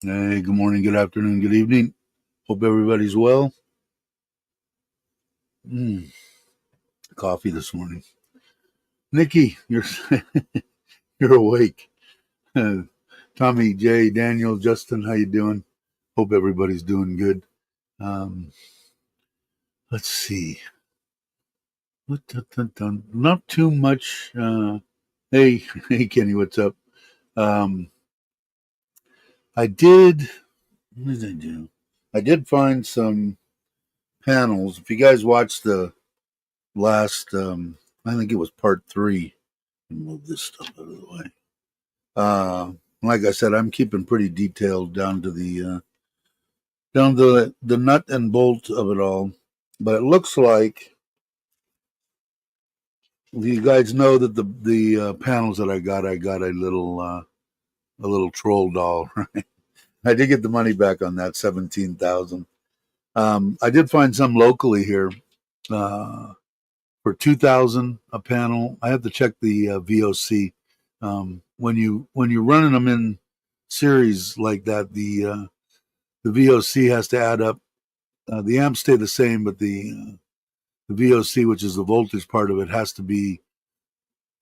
Hey, good morning, good afternoon, good evening. Hope everybody's well. Coffee this morning. Nikki, you're you're awake. Tommy, Jay, Daniel, Justin, how you doing? Hope everybody's doing good. Let's see. Not too much. Hey, Kenny, what's up? What did I do? I did find some panels. If you guys watched the last, I think it was part 3. Move this stuff out of the way. Like I said, I'm keeping pretty detailed down to the nut and bolt of it all. But it looks like you guys know that the panels that I got a little troll doll. Right? I did get the money back on that, $17,000. I did find some locally here for $2,000 a panel. I have to check the VOC. When you're running them in series like that, the VOC has to add up. The amps stay the same, but the VOC, which is the voltage part of it, has to be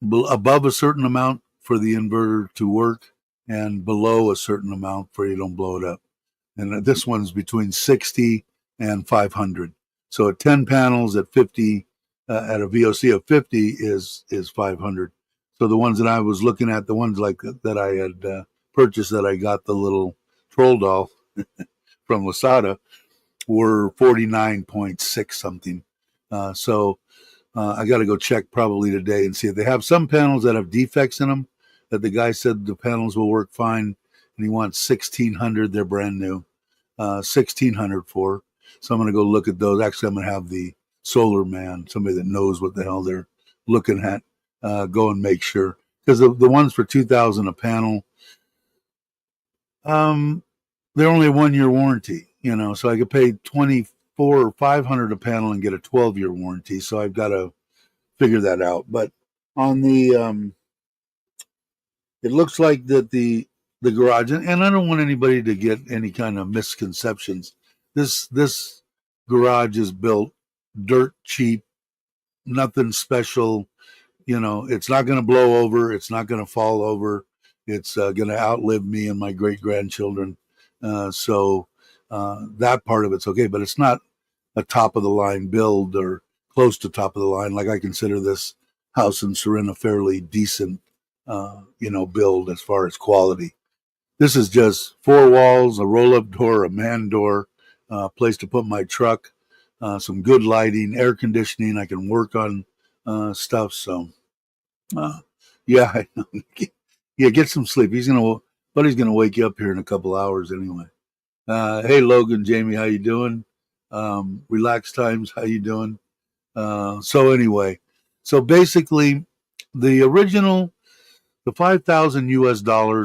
above a certain amount for the inverter to work and below a certain amount for you don't blow it up. And this one's between 60 and 500. So at 10 panels at 50, at a VOC of 50 is 500. So the ones that I was looking at, the ones like that I had purchased, that I got the little troll doll from Lasada, were 49.6 something. So I got to go check probably today and see if they have some panels that have defects in them that the guy said the panels will work fine, and he wants 1,600. They're brand new, 1,600 for. So I'm going to go look at those. Actually, I'm going to have the solar man, somebody that knows what the hell they're looking at, go and make sure, because the ones for $2,000 a panel, they're only a 1-year warranty, so I could pay $2,400 or $500 a panel and get a 12-year warranty. So I've got to figure that out. But on the it looks like that the garage, and I don't want anybody to get any kind of misconceptions. This garage is built dirt cheap, nothing special. It's not going to blow over. It's not going to fall over. It's going to outlive me and my great grandchildren. So that part of it's okay, but it's not a top of the line build or close to top of the line. Like, I consider this house in Serena fairly decent, build as far as quality. This is just 4 walls, a roll-up door, a man door, place to put my truck, some good lighting, air conditioning. I can work on stuff. So, yeah, get some sleep. Buddy's gonna wake you up here in a couple hours anyway. Hey, Logan, Jamie, how you doing? Relaxed Times, how you doing? So anyway, so basically, the original, the $5,000 US,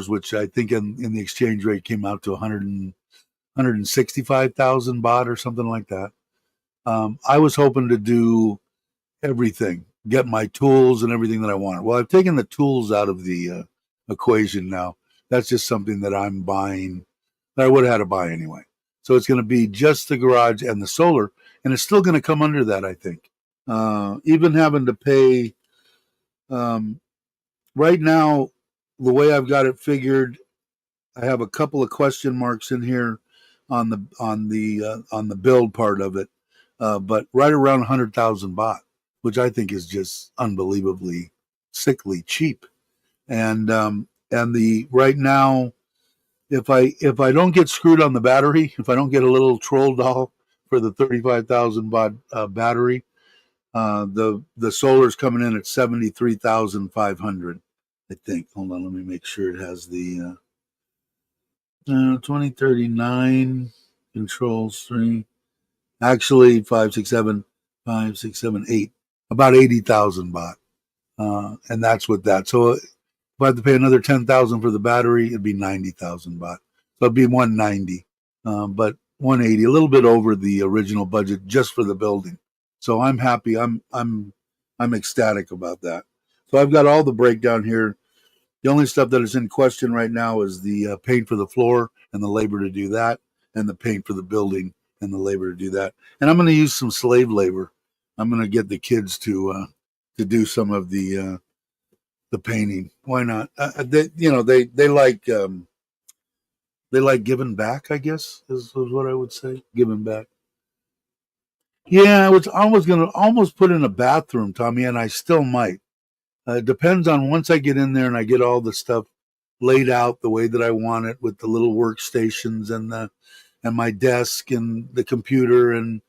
which I think in the exchange rate came out to 165,000 baht or something like that. I was hoping to do everything, get my tools and everything that I wanted. Well, I've taken the tools out of the equation now. That's just something that I'm buying, that I would have had to buy anyway. So it's going to be just the garage and the solar. and it's still going to come under that, I think. Even having to pay um, right now, the way I've got it figured, I have a couple of question marks in here on the build part of it, but right around 100,000 baht, which I think is just unbelievably sickly cheap. And the right now, if I don't get screwed on the battery, if I don't get a little troll doll for the 35,000 baht battery, the solar's coming in at 73,500. I think. Hold on, let me make sure it has the 2039 controls 3. Actually, 5, 6, 7, 8, about 80,000 baht, and that's with that. So if I had to pay another 10,000 for the battery, it'd be 90,000 baht. So it'd be 190, but 180, a little bit over the original budget just for the building. So I'm happy. I'm ecstatic about that. So I've got all the breakdown here. The only stuff that is in question right now is the paint for the floor and the labor to do that, and the paint for the building and the labor to do that. And I'm going to use some slave labor. I'm going to get the kids to do some of the painting. Why not? They like giving back, I guess is what I would say. Giving back. Yeah, I was going to almost put in a bathroom, Tommy, and I still might. It depends on once I get in there and I get all the stuff laid out the way that I want it, with the little workstations and my desk and the computer and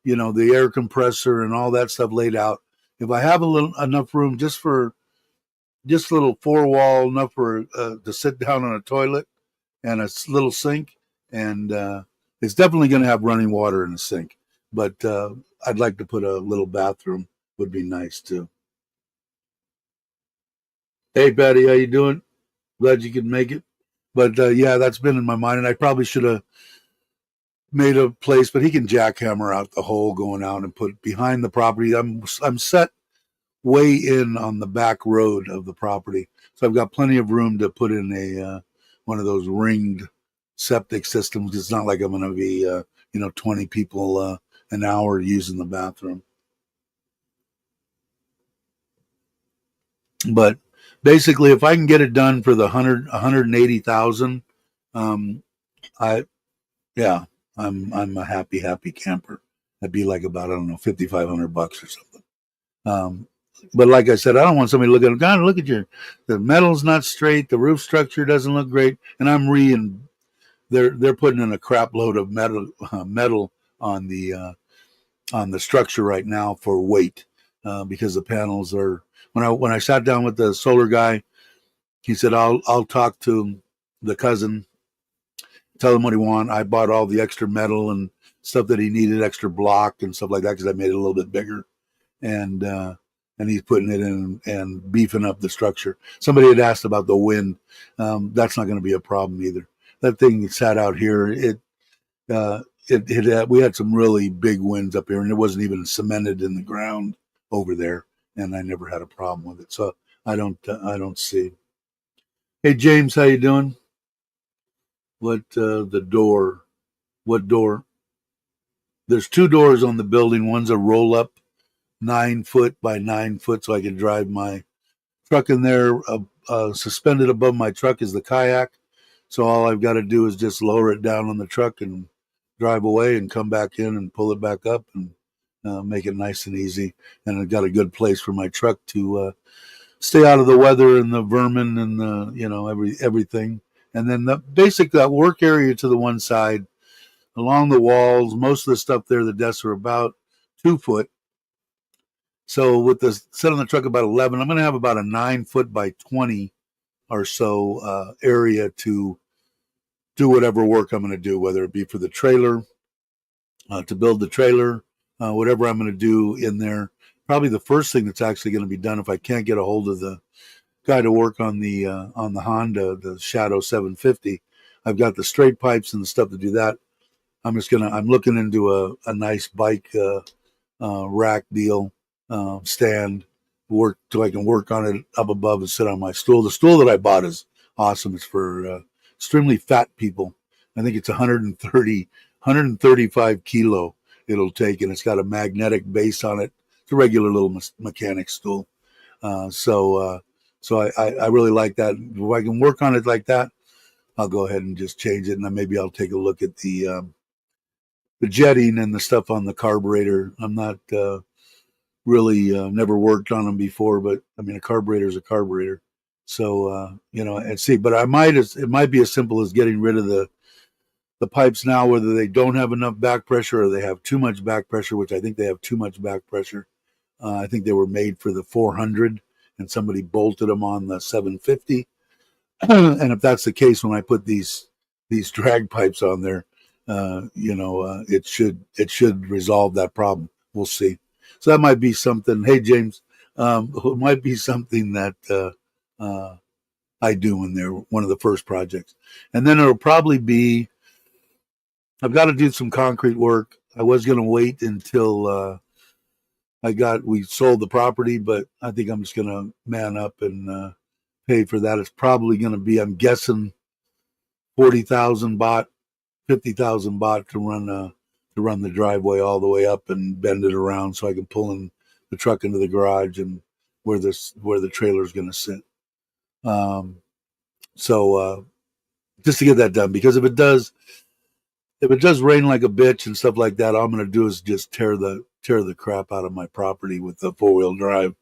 the air compressor and all that stuff laid out. If I have enough room just a little 4-wall enough for to sit down on a toilet and a little sink, and it's definitely going to have running water in the sink. But I'd like to put a little bathroom. Would be nice too. Hey, Patty, how you doing? Glad you could make it. But yeah, that's been in my mind, and I probably should have made a place. But he can jackhammer out the hole going out and put it behind the property. I'm set way in on the back road of the property, so I've got plenty of room to put in a one of those ringed septic systems. It's not like I'm going to be 20 people an hour using the bathroom. But basically, if I can get it done for the 180,000, I yeah, I'm a happy camper. That'd be like about, I don't know, 5,500 bucks or something. But like I said, I don't want somebody to look at it. God, look at the metal's not straight, the roof structure doesn't look great, and they're putting in a crap load of metal on the structure right now for weight, because the panels are. When I sat down with the solar guy, he said I'll talk to the cousin, tell him what he want. I bought all the extra metal and stuff that he needed, extra block and stuff like that, because I made it a little bit bigger, and he's putting it in and beefing up the structure. Somebody had asked about the wind. That's not going to be a problem either. That thing sat out here. We had some really big winds up here, and it wasn't even cemented in the ground over there, and I never had a problem with it. So I don't see. Hey James, how you doing? What the door? What door? There's 2 doors on the building. One's a roll up 9 foot by 9 foot, so I can drive my truck in there. Suspended above my truck is the kayak, so all I've got to do is just lower it down on the truck and drive away and come back in and pull it back up and make it nice and easy. And I've got a good place for my truck to stay out of the weather and the vermin and the everything. And then that work area to the one side, along the walls, most of the stuff there, the desks are about 2 foot. So with the set on the truck about 11, I'm going to have about a 9 foot by 20 or so area to do whatever work I'm going to do, whether it be for the trailer, to build the trailer, whatever I'm going to do in there. Probably the first thing that's actually going to be done, if I can't get a hold of the guy to work on the Honda, the Shadow 750, I've got the straight pipes and the stuff to do that. I'm looking into a nice bike rack deal, stand, work till I can work on it up above and sit on my stool. The stool that I bought is awesome. It's for extremely fat people. I think it's 135 kilo, it'll take, and it's got a magnetic base on it. It's a regular little mechanic stool. So I really like that. If I can work on it like that, I'll go ahead and just change it, and then maybe I'll take a look at the jetting and the stuff on the carburetor. I'm not really never worked on them before, but I mean a carburetor is a carburetor. So and see, but it might be as simple as getting rid of the pipes now, whether they don't have enough back pressure or they have too much back pressure, which I think they have too much back pressure. I think they were made for the 400, and somebody bolted them on the 750. And if that's the case, when I put these drag pipes on there, it should resolve that problem. We'll see. So that might be something. Hey, James, it might be something that I do in there, one of the first projects, and then it'll probably be. I've got to do some concrete work. I was going to wait until we sold the property, but I think I'm just going to man up and pay for that. It's probably going to be, I'm guessing, 40,000 baht, 50,000 baht to run the driveway all the way up and bend it around so I can pull in the truck into the garage and where the trailer is going to sit. So just to get that done, because if it does rain like a bitch and stuff like that, all I'm going to do is just tear the crap out of my property with the 4-wheel drive,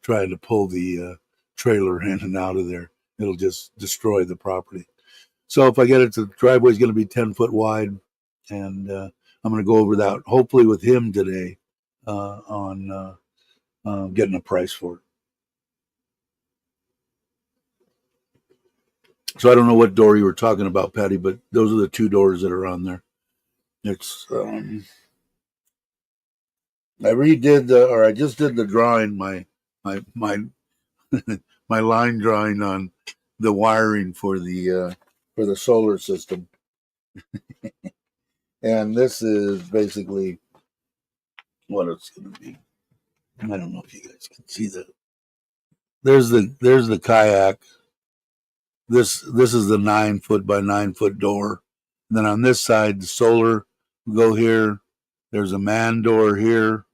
trying to pull the trailer in and out of there. It'll just destroy the property. So if I get it, the driveway is going to be 10 foot wide, and I'm going to go over that hopefully with him today on getting a price for it. So I don't know what door you were talking about, Patty, but those are the two doors that are on there. It's I just did the drawing, my my line drawing on the wiring for the solar system. And this is basically what it's going to be. I don't know if you guys can see that. There's the kayak. This is the 9 foot by 9 foot door. And then on this side, the solar will go here. There's a man door here,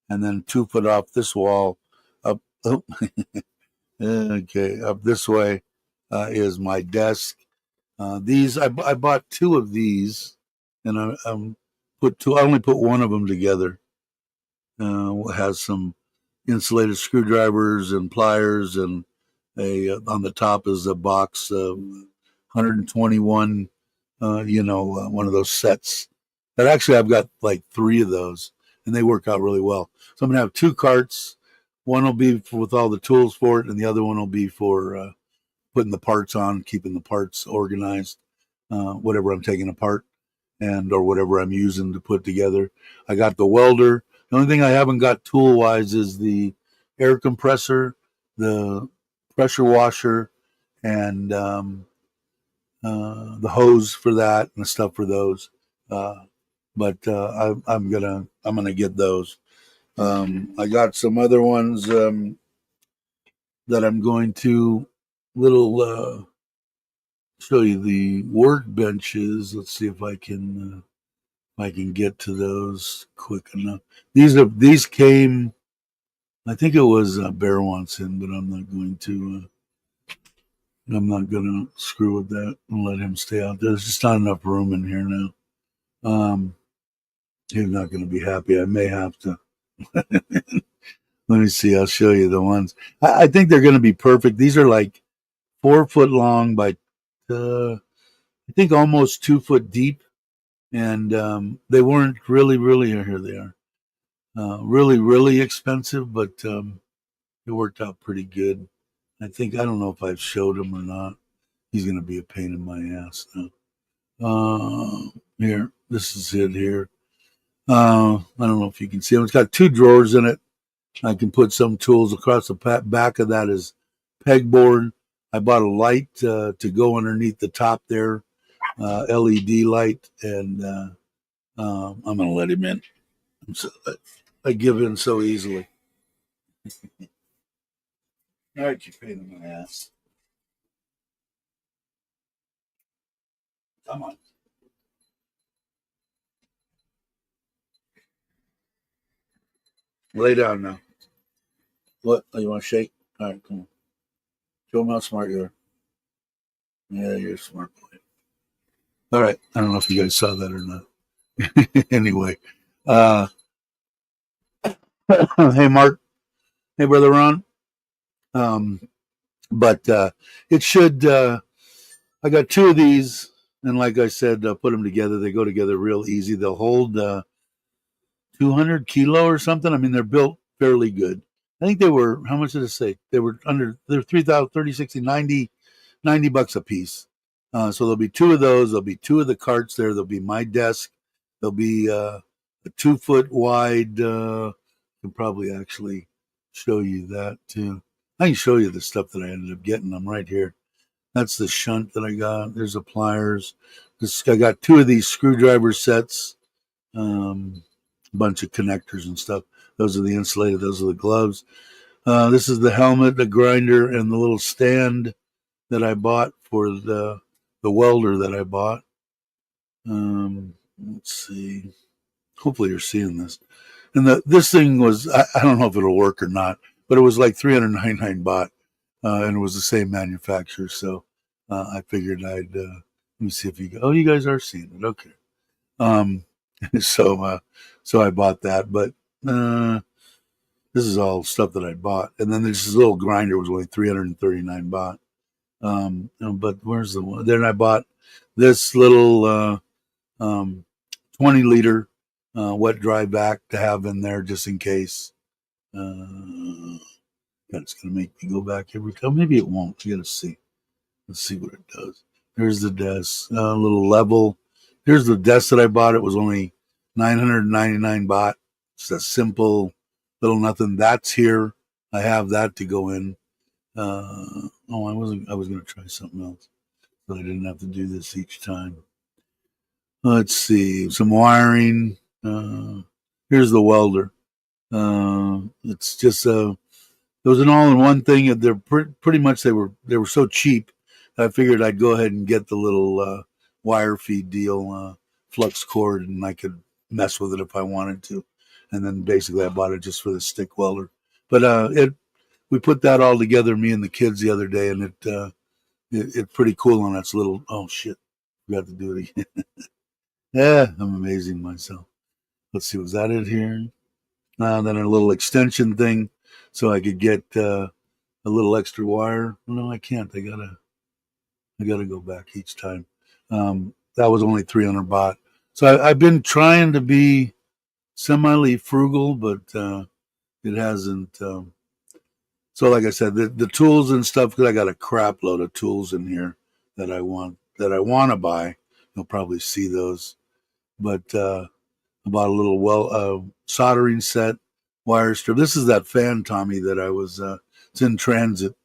and then 2 foot off this wall, up. Oh, okay, up this way is my desk. These I bought two of these, and I put two. I only put one of them together. Has some insulated screwdrivers and pliers, and on the top is a box of 121. One of those sets. That actually I've got like 3 of those, and they work out really well. So I'm gonna have 2 carts. One will be with all the tools for it, and the other one will be for putting the parts on, keeping the parts organized, whatever I'm taking apart or whatever I'm using to put together. I got the welder. The only thing I haven't got tool wise is the air compressor, the pressure washer, and the hose for that and the stuff for those. But I'm gonna get those. I got some other ones that I'm going to little show you the workbenches. Let's see if I can get to those quick enough. These came. I think it was Bear wants in, but I'm not going to. I'm not going to screw with that and let him stay out there. There's just not enough room in here now. He's not going to be happy. I may have to. Let me see. I'll show you the ones. I think they're going to be perfect. These are like 4 foot long by, I think almost 2 foot deep, and they weren't really. Here they are. Really expensive, but it worked out pretty good. I don't know if I've showed him or not. He's going to be a pain in my ass now. Here, this is it here. I don't know if you can see them. It's got 2 drawers in it. I can put some tools across the back of that is pegboard. I bought a light to go underneath the top there, LED light, and I'm going to let him in. I give in so easily. All right, you pain in my ass. Come on. Lay down now. What? Oh, you want to shake? All right, come on. Show them how smart you are. Yeah, you're a smart boy. All right. I don't know if you guys saw that or not. Anyway, uh, hey, Mark. Hey, brother Ron. Um, but it should. I got two of these, and like I said, put them together. They go together real easy. They'll hold 200 kilo or something. I mean, they're built fairly good. I think they were. How much did it say? They were under. They're 3,000, 30, 60, 90 bucks a piece. So there'll be two of those. There'll be two of the carts there. There'll be my desk. There'll be a 2 foot wide. I can probably actually show you that too. I can show you the stuff that I ended up getting. I'm right here. That's the shunt that I got. There's the pliers. I got two of these screwdriver sets. A bunch of connectors and stuff. Those are the insulated. Those are the gloves. This is the helmet, the grinder, and the little stand that I bought for the welder that I bought. Let's see. Hopefully you're seeing this. And this thing was, I don't know if it'll work or not, but it was like 399 baht, and it was the same manufacturer. So I figured let me see if you guys are seeing it. Okay. Um, so I bought that, but this is all stuff that I bought. And then there's this little grinder was only 339 baht. But where's the one? Then I bought this little 20 liter wet dry vac to have in there just in case. It's going to make me go back every time. Maybe it won't. You got to see. Let's see what it does. There's the desk, a little level. Here's the desk that I bought. It was only 999 baht. It's a simple little nothing. That's here. I have that to go in. I was going to try something else, but I didn't have to do this each time. Let's see, some wiring. Here's the welder. It's just it was an all-in-one thing. They're pretty much they were so cheap. I figured I'd go ahead and get the little wire feed deal, flux cord, and I could mess with it if I wanted to. And then basically I bought it just for the stick welder. But we put that all together, me and the kids, the other day, and it's pretty cool on its little. Oh shit, forgot to do it again. Yeah, I'm amazing myself. Let's see, was that it here? Then a little extension thing, so I could get a little extra wire. No, I can't. I gotta go back each time. That was only 300 baht. So I've been trying to be semi frugal, but it hasn't. So like I said, the tools and stuff, because I got a crap load of tools in here that I want to buy. You'll probably see those, but I bought a little soldering set, wire strip. This is that fan, Tommy, that I was. It's in transit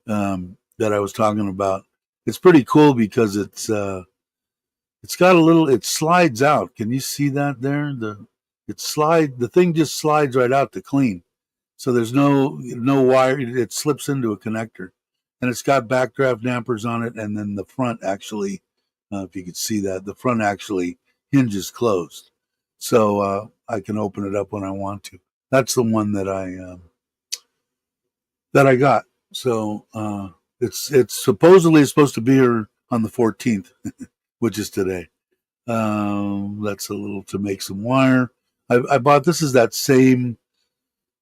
that I was talking about. It's pretty cool because it's got a little. It slides out. Can you see that there? The thing just slides right out to clean. So there's no wire. It slips into a connector, and it's got backdraft dampers on it. And then the front actually, if you could see that, the front actually hinges closed, so I can open it up when I want to. That's the one that I got. So it's supposedly supposed to be here on the 14th, which is today. That's a little to make some wire. I bought this is that same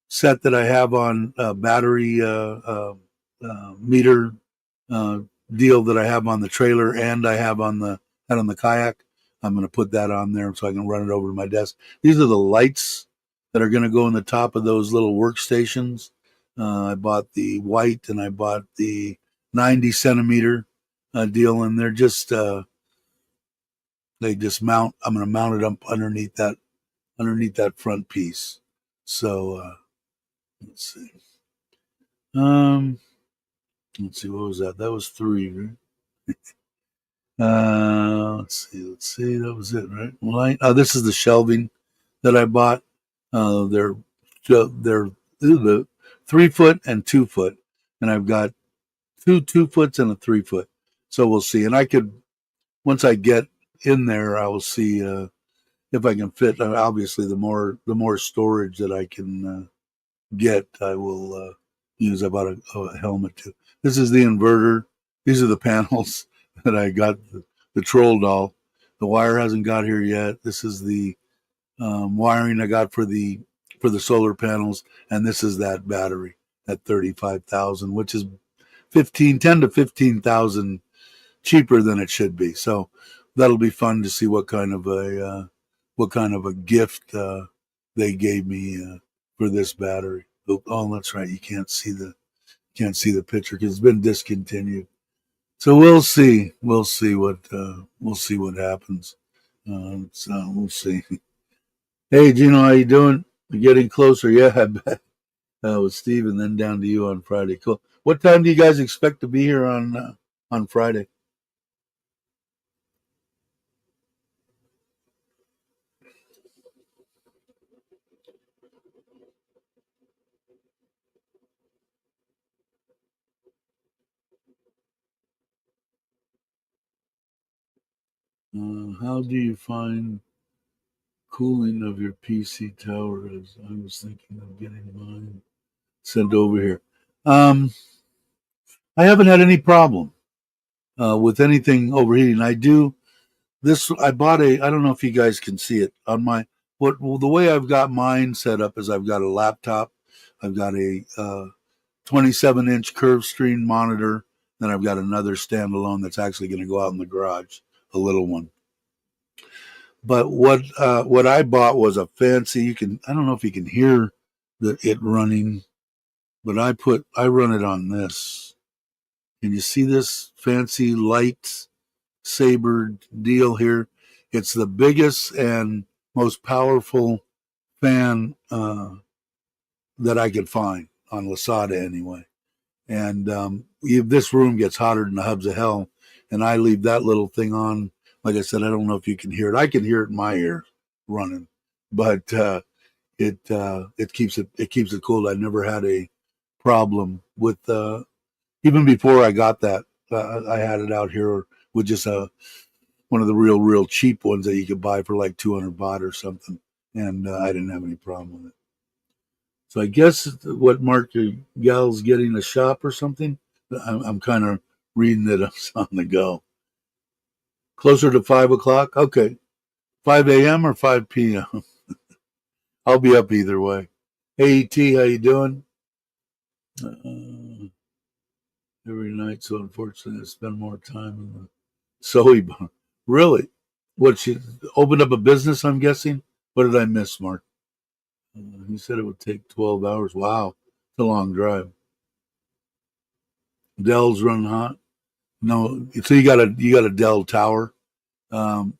set that I have on battery meter deal that I have on the trailer and I have on the kayak. I'm going to put that on there so I can run it over to my desk. These are the lights that are going to go in the top of those little workstations. I bought the white and I bought the 90 centimeter deal, and they're just they just mount. I'm going to mount it up underneath that front piece. So let's see. Let's see. What was that? That was 3, right? Let's see. That was it, right? This is the shelving that I bought. They're the 3 foot and 2 foot, and I've got 2 foots and a 3 foot. So we'll see. And I could, once I get in there, I will see if I can fit. Obviously, the more storage that I can get, I will use. I bought a helmet too. This is the inverter. These are the panels that I got. The troll doll. The wire hasn't got here yet. This is the wiring I got for the solar panels, and this is that battery at 35,000, which is 10 to 15,000 cheaper than it should be. So that'll be fun to see what kind of a gift they gave me for this battery. Oh, that's right. You can't see the picture because it's been discontinued. So we'll see what happens. So we'll see. Hey, Gino, how you doing? You're getting closer. Yeah, I bet. With Steve, and then down to you on Friday. Cool. What time do you guys expect to be here on Friday? How do you find cooling of your PC tower? As I was thinking of getting mine sent over here. Um, I haven't had any problem with anything overheating. I do this. I bought a. I don't know if you guys can see it on my. Well, the way I've got mine set up is I've got a laptop. I've got a 27-inch curved screen monitor. Then I've got another standalone that's actually going to go out in the garage, a little one. But what I bought was a fancy. You can I don't know if you can hear it running, but I run it on this. Can you see this fancy light saber deal here? It's the biggest and most powerful fan that I could find on Lasada anyway. And if this room gets hotter than the hubs of hell, and I leave that little thing on, like I said, I don't know if you can hear it. I can hear it in my ear running, but it keeps it cool. I never had a problem with even before I got that. I had it out here with just one of the real cheap ones that you could buy for like 200 baht or something, and I didn't have any problem with it. So I guess what Mark Gal's getting a shop or something. I'm kind of reading that it's on the go. Closer to 5 o'clock. Okay, 5 a.m. or 5 p.m. I'll be up either way. Hey, T, how you doing? Every night, so unfortunately, I spend more time in the soy bar. Really? What? She opened up a business? I'm guessing. What did I miss, Mark? He said it would take 12 hours. Wow, it's a long drive. Dell's run hot. No, so you got a Dell tower. Um,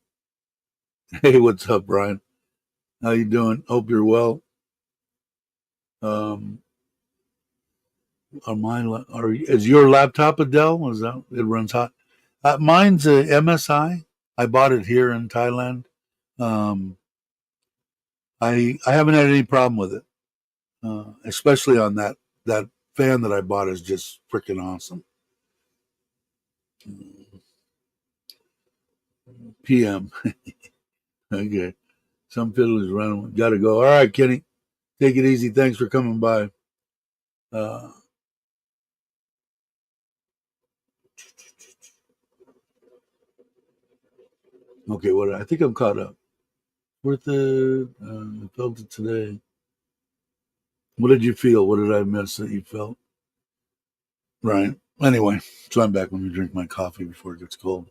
hey, what's up, Brian? How you doing? Hope you're well. Um, is your laptop a Dell? Is that it runs hot? Mine's a MSI. I bought it here in Thailand. Um, I haven't had any problem with it, especially on that fan that I bought is just freaking awesome. PM. Okay. Some fiddlers running. Got to go. All right, Kenny. Take it easy. Thanks for coming by. Uh, okay. What I think I'm caught up. Worth it. I felt it today. What did you feel? What did I miss that you felt? Right. Anyway, so I'm back. Let me drink my coffee before it gets cold.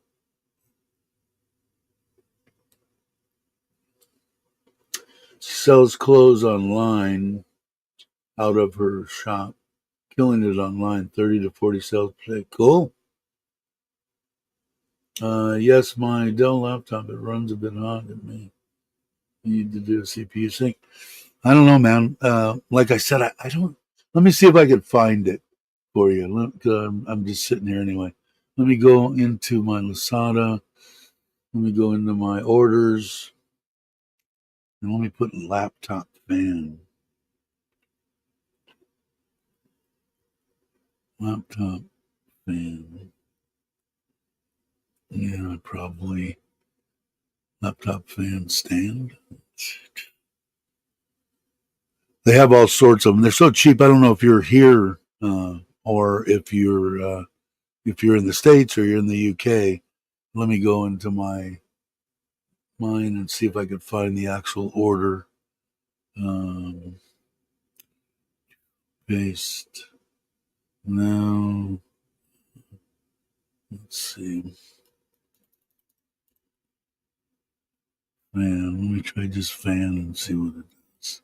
She sells clothes online out of her shop, killing it online. 30 to 40 sales per day. Cool. Yes, my Dell laptop, it runs a bit hot at me. You need to do a CPU sync. I don't know, man. Like I said, I don't. Let me see if I can find it for you. I'm just sitting here anyway. Let me go into my Lasada. Let me go into my orders. And let me put laptop fan. Laptop fan. Yeah, probably laptop fan stand. They have all sorts of them. They're so cheap. I don't know if you're here or if you're in the States or you're in the UK. Let me go into mine and see if I could find the actual order. Paste. Now, let's see. Fan. Let me try just fan and see what it does.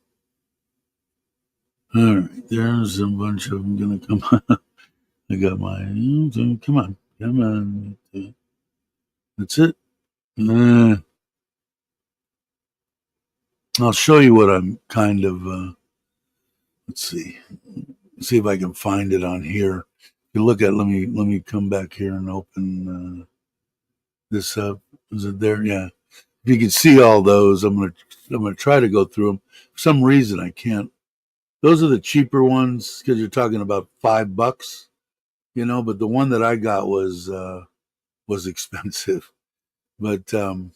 All right, there's a bunch of them gonna come on. I got my. Come on, come on. That's it. I'll show you what I'm kind of. Let's see. See if I can find it on here. You look at. Let me come back here and open this up. Is it there? Yeah. If you can see all those, I'm gonna try to go through them. For some reason, I can't. Those are the cheaper ones because you're talking about $5, But the one that I got was expensive. But that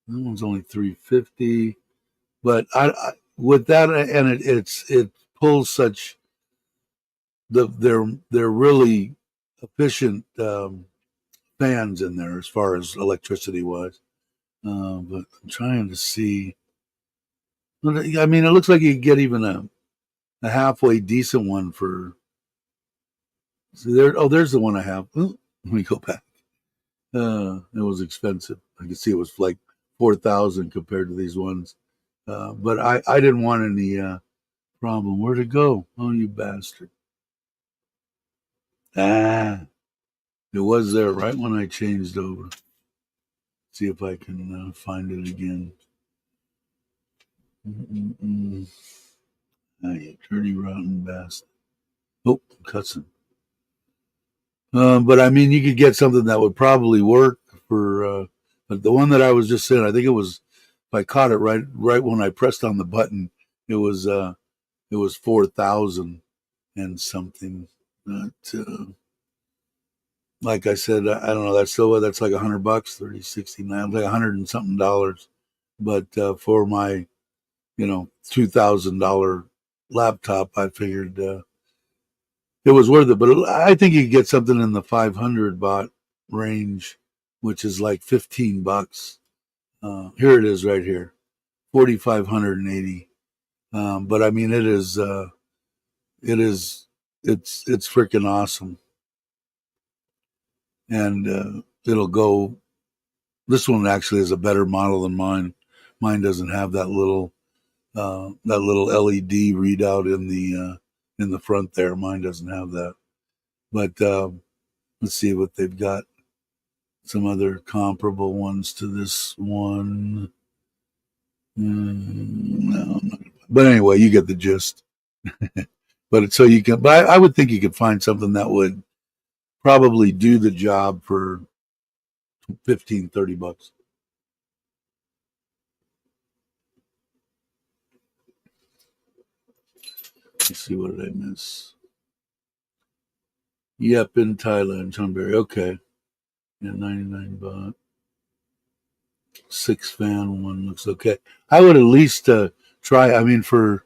one's only $3.50. But I with that, and it pulls such they're really efficient fans in there as far as electricity wise. But I'm trying to see. I mean, it looks like you could get even a halfway decent one for. See there. Oh, there's the one I have. Ooh, let me go back. It was expensive. I could see it was like 4,000 compared to these ones. But I didn't want any problem. Where'd it go? Oh, you bastard! Ah, it was there right when I changed over. See if I can find it again. Ah, you dirty rotten bastard! Oh, cussing. But I mean, you could get something that would probably work for. But the one that I was just saying, I think it was. If I caught it right when I pressed on the button, it was 4,000 and something. Not like I said, I don't know. That's like $100, 30, 69, like $100 and something dollars. But for my $2,000 laptop, I figured it was worth it. But I think you could get something in the 500 baht range, which is like $15. Here it is right here, 4,580. But I mean, it is, it's freaking awesome, and it'll go. This one actually is a better model than mine. Mine doesn't have that little LED readout in the front there. Mine doesn't have that. But let's see what they've got. Some other comparable ones to this one. No, but anyway, you get the gist. But so you can. But I would think you could find something that would probably do the job for 15, $30. Let's see, what did I miss? Yep, in Thailand, Chunberry. Okay. Yeah, 99 baht. 6 fan one looks okay. I would at least try. I mean, for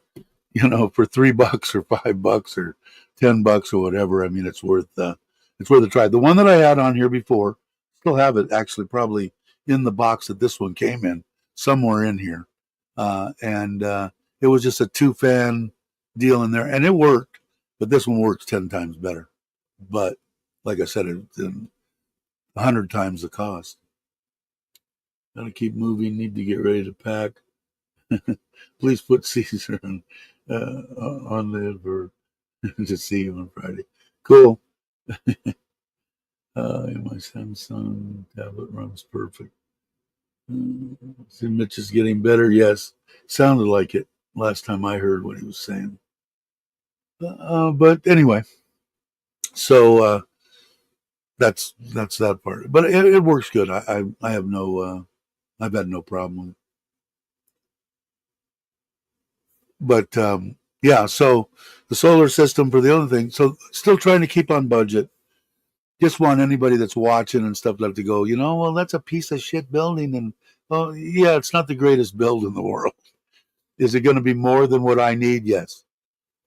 $3 or $5 or $10 or whatever. I mean, it's worth a try. The one that I had on here before, still have it actually, probably in the box that this one came in, somewhere in here, and it was just a 2 fan deal in there, and it worked. But this one works 10 times better. But like I said, it's 100 times the cost. Gotta keep moving. Need to get ready to pack. Please put Caesar on live or to see you on Friday. Cool. My Samsung tablet runs perfect. See, Mitch is getting better. Yes, sounded like it last time I heard what he was saying. But anyway, so that's that part. But it works good. I have no I've had no problem with it. But yeah, so the solar system for the other thing. So still trying to keep on budget. Just want anybody that's watching and stuff like to go, well, that's a piece of shit building, and yeah, it's not the greatest build in the world. Is it going to be more than what I need? Yes.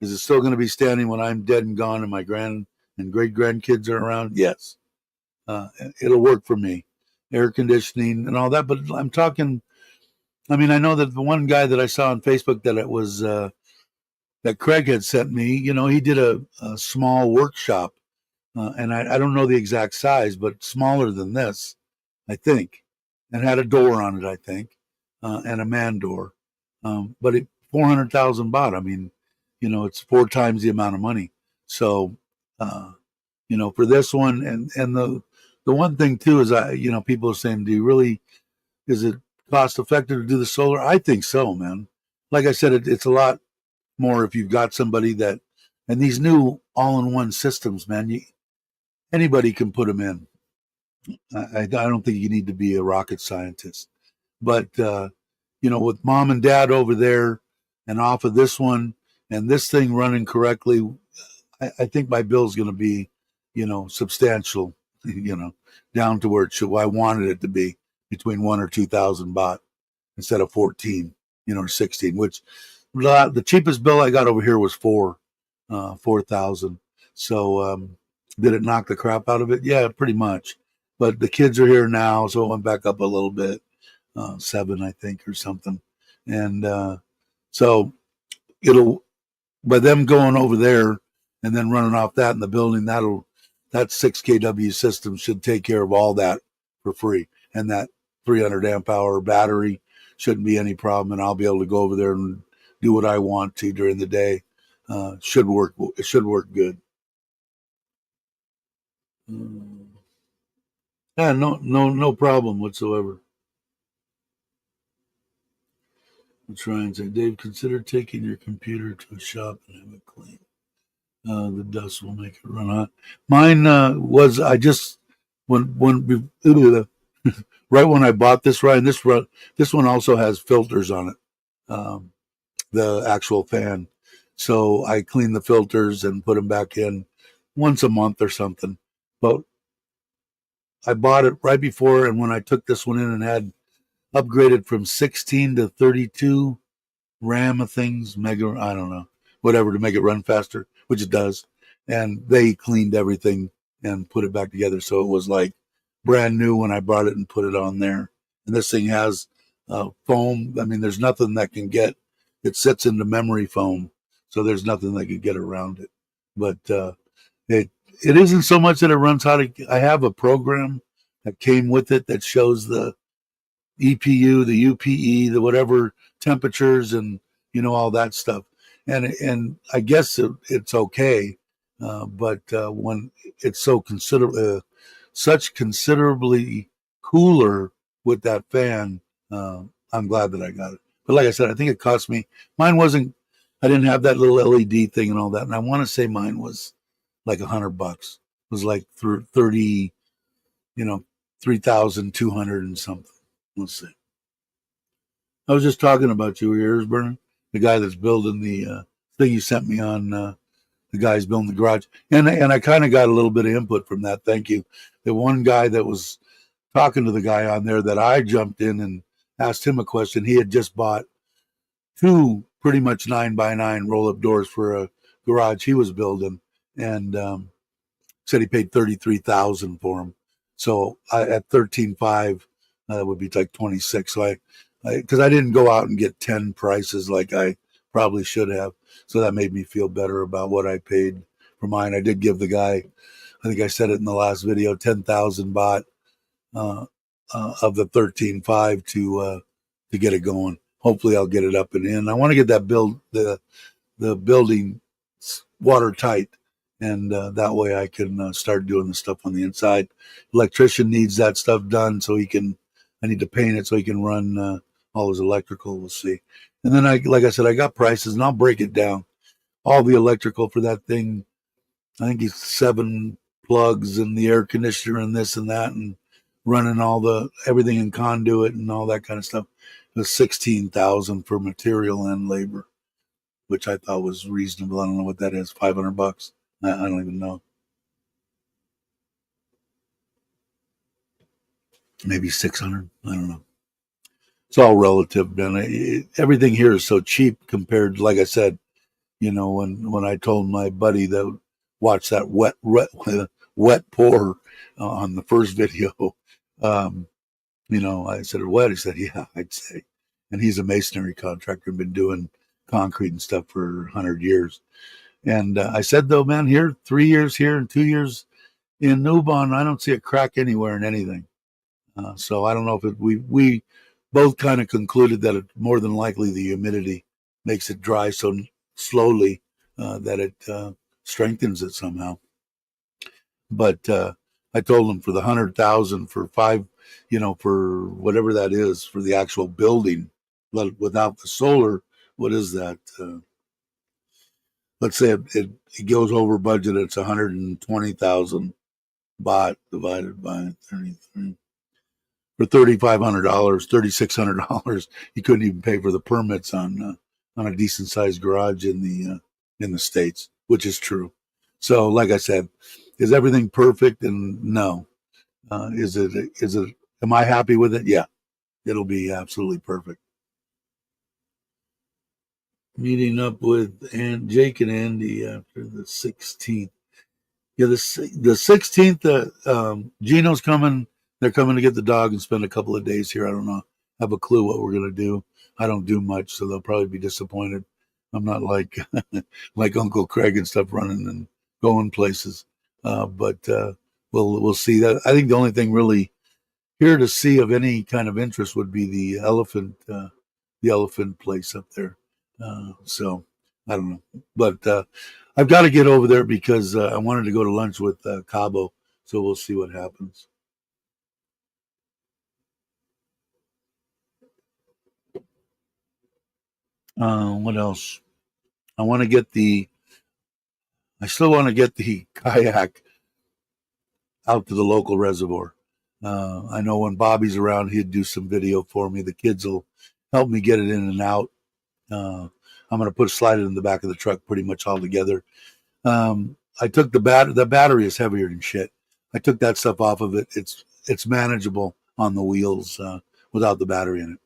Is it still going to be standing when I'm dead and gone and my grand and great grandkids are around? Yes. Uh, it'll work for me. Air conditioning and all that. But I'm talking, I mean, I know that the one guy that I saw on Facebook that it was, that Craig had sent me, he did a small workshop. And I don't know the exact size, but smaller than this, I think, and had a door on it, I think, and a man door. But 400,000 baht. I mean, it's four times the amount of money. So, uh, for this one, and the one thing too is people are saying, do you really, is it cost effective to do the solar? I think so, man. Like I said, it's a lot more if you've got somebody that, and these new all-in-one systems, man, anybody can put them in. I don't think you need to be a rocket scientist, but with mom and dad over there, and off of this one, and this thing running correctly, I think my bill's going to be, substantial, down to where I wanted it to be, between 1 or 2,000 baht instead of 14, or 16. Which the cheapest bill I got over here was 4,000. So did it knock the crap out of it? Yeah, pretty much. But the kids are here now, so it went back up a little bit, 7, I think, or something. And so it'll, by them going over there and then running off that in the building, that 6 kW system should take care of all that for free. And that 300 amp hour battery shouldn't be any problem. And I'll be able to go over there and do what I want to during the day. Should work. It should work good. Yeah, no problem whatsoever. I'll try and say, Dave, consider taking your computer to a shop and have it cleaned. The dust will make it run hot. Mine was, I just when right when I bought this, right, and this one also has filters on it, the actual fan. So I clean the filters and put them back in once a month or something. But I bought it right before, and when I took this one in and had upgraded from 16 to 32 RAM of things, mega, I don't know, whatever, to make it run faster, which it does. And they cleaned everything and put it back together. So it was like brand new when I brought it and put it on there. And this thing has foam. I mean, there's nothing that can get, it sits into memory foam. So there's nothing that could get around it. But it, it isn't so much that it runs hot. I have a program that came with it that shows the EPU, the UPE, the whatever temperatures, and all that stuff. And I guess it's okay, but when it's such considerably cooler with that fan, I'm glad that I got it. But like I said, I think it cost me. Mine wasn't. I didn't have that little LED thing and all that, and I want to say mine was like $100. It was like 30, 3,200 and something. Let's see. I was just talking about you. Your ears burning. The guy that's building the thing you sent me on. The guy's building the garage, and I kind of got a little bit of input from that. Thank you. The one guy that was talking to the guy on there that I jumped in and asked him a question. He had just bought two pretty much 9x9 roll up doors for a garage he was building, and said he paid 33,000 for them. So at 13.5, that would be like 26. So because I didn't go out and get 10 prices like I probably should have. So that made me feel better about what I paid for mine. I did give the guy, I think I said it in the last video, 10,000 baht of the 13.5 to get it going. Hopefully I'll get it up and in. I want to get that the building watertight, and that way I can start doing the stuff on the inside. Electrician needs that stuff done, so I need to paint it so he can run all his electrical. We'll see. And then like I said, I got prices, and I'll break it down. All the electrical for that thing, I think it's 7 plugs and the air conditioner and this and that, and running everything in conduit and all that kind of stuff. It was 16,000 for material and labor, which I thought was reasonable. I don't know what that is, $500. I don't even know. Maybe 600. I don't know. it's all relative, man. Everything here is so cheap compared, like I said, when I told my buddy that watched that wet pour on the first video, um, I said, wet? He said, yeah, I'd say. And he's a masonry contractor, been doing concrete and stuff for 100 years. And I said, though, man, here, 3 years here and 2 years in Newbon, I don't see a crack anywhere in anything. So I don't know if we both kind of concluded that it more than likely the humidity makes it dry so slowly that it strengthens it somehow. But I told him for the 100,000 for five, for whatever that is for the actual building, without the solar, what is that? Let's say it goes over budget. It's 120,000 baht divided by 33. For $3,500, $3,600, you couldn't even pay for the permits on a decent sized garage in the States, which is true. So, like I said, is everything perfect? And no. Is it? Am I happy with it? Yeah, it'll be absolutely perfect. Meeting up with Jake and Andy after the 16th. Yeah, the 16th. Gino's coming. They're coming to get the dog and spend a couple of days here. I don't know. Have a clue what we're gonna do. I don't do much, so they'll probably be disappointed. I'm not like like Uncle Craig and stuff, running and going places. But we'll see. That I think the only thing really here to see of any kind of interest would be the elephant place up there. So I don't know, but I've got to get over there because I wanted to go to lunch with Cabo. So we'll see what happens. What else? I want to get the. I still want to get the kayak out to the local reservoir. I know when Bobby's around, he'd do some video for me. The kids will help me get it in and out. I'm going to slide it in the back of the truck pretty much all together. I took the battery is heavier than shit. I took that stuff off of it. It's manageable on the wheels without the battery in it.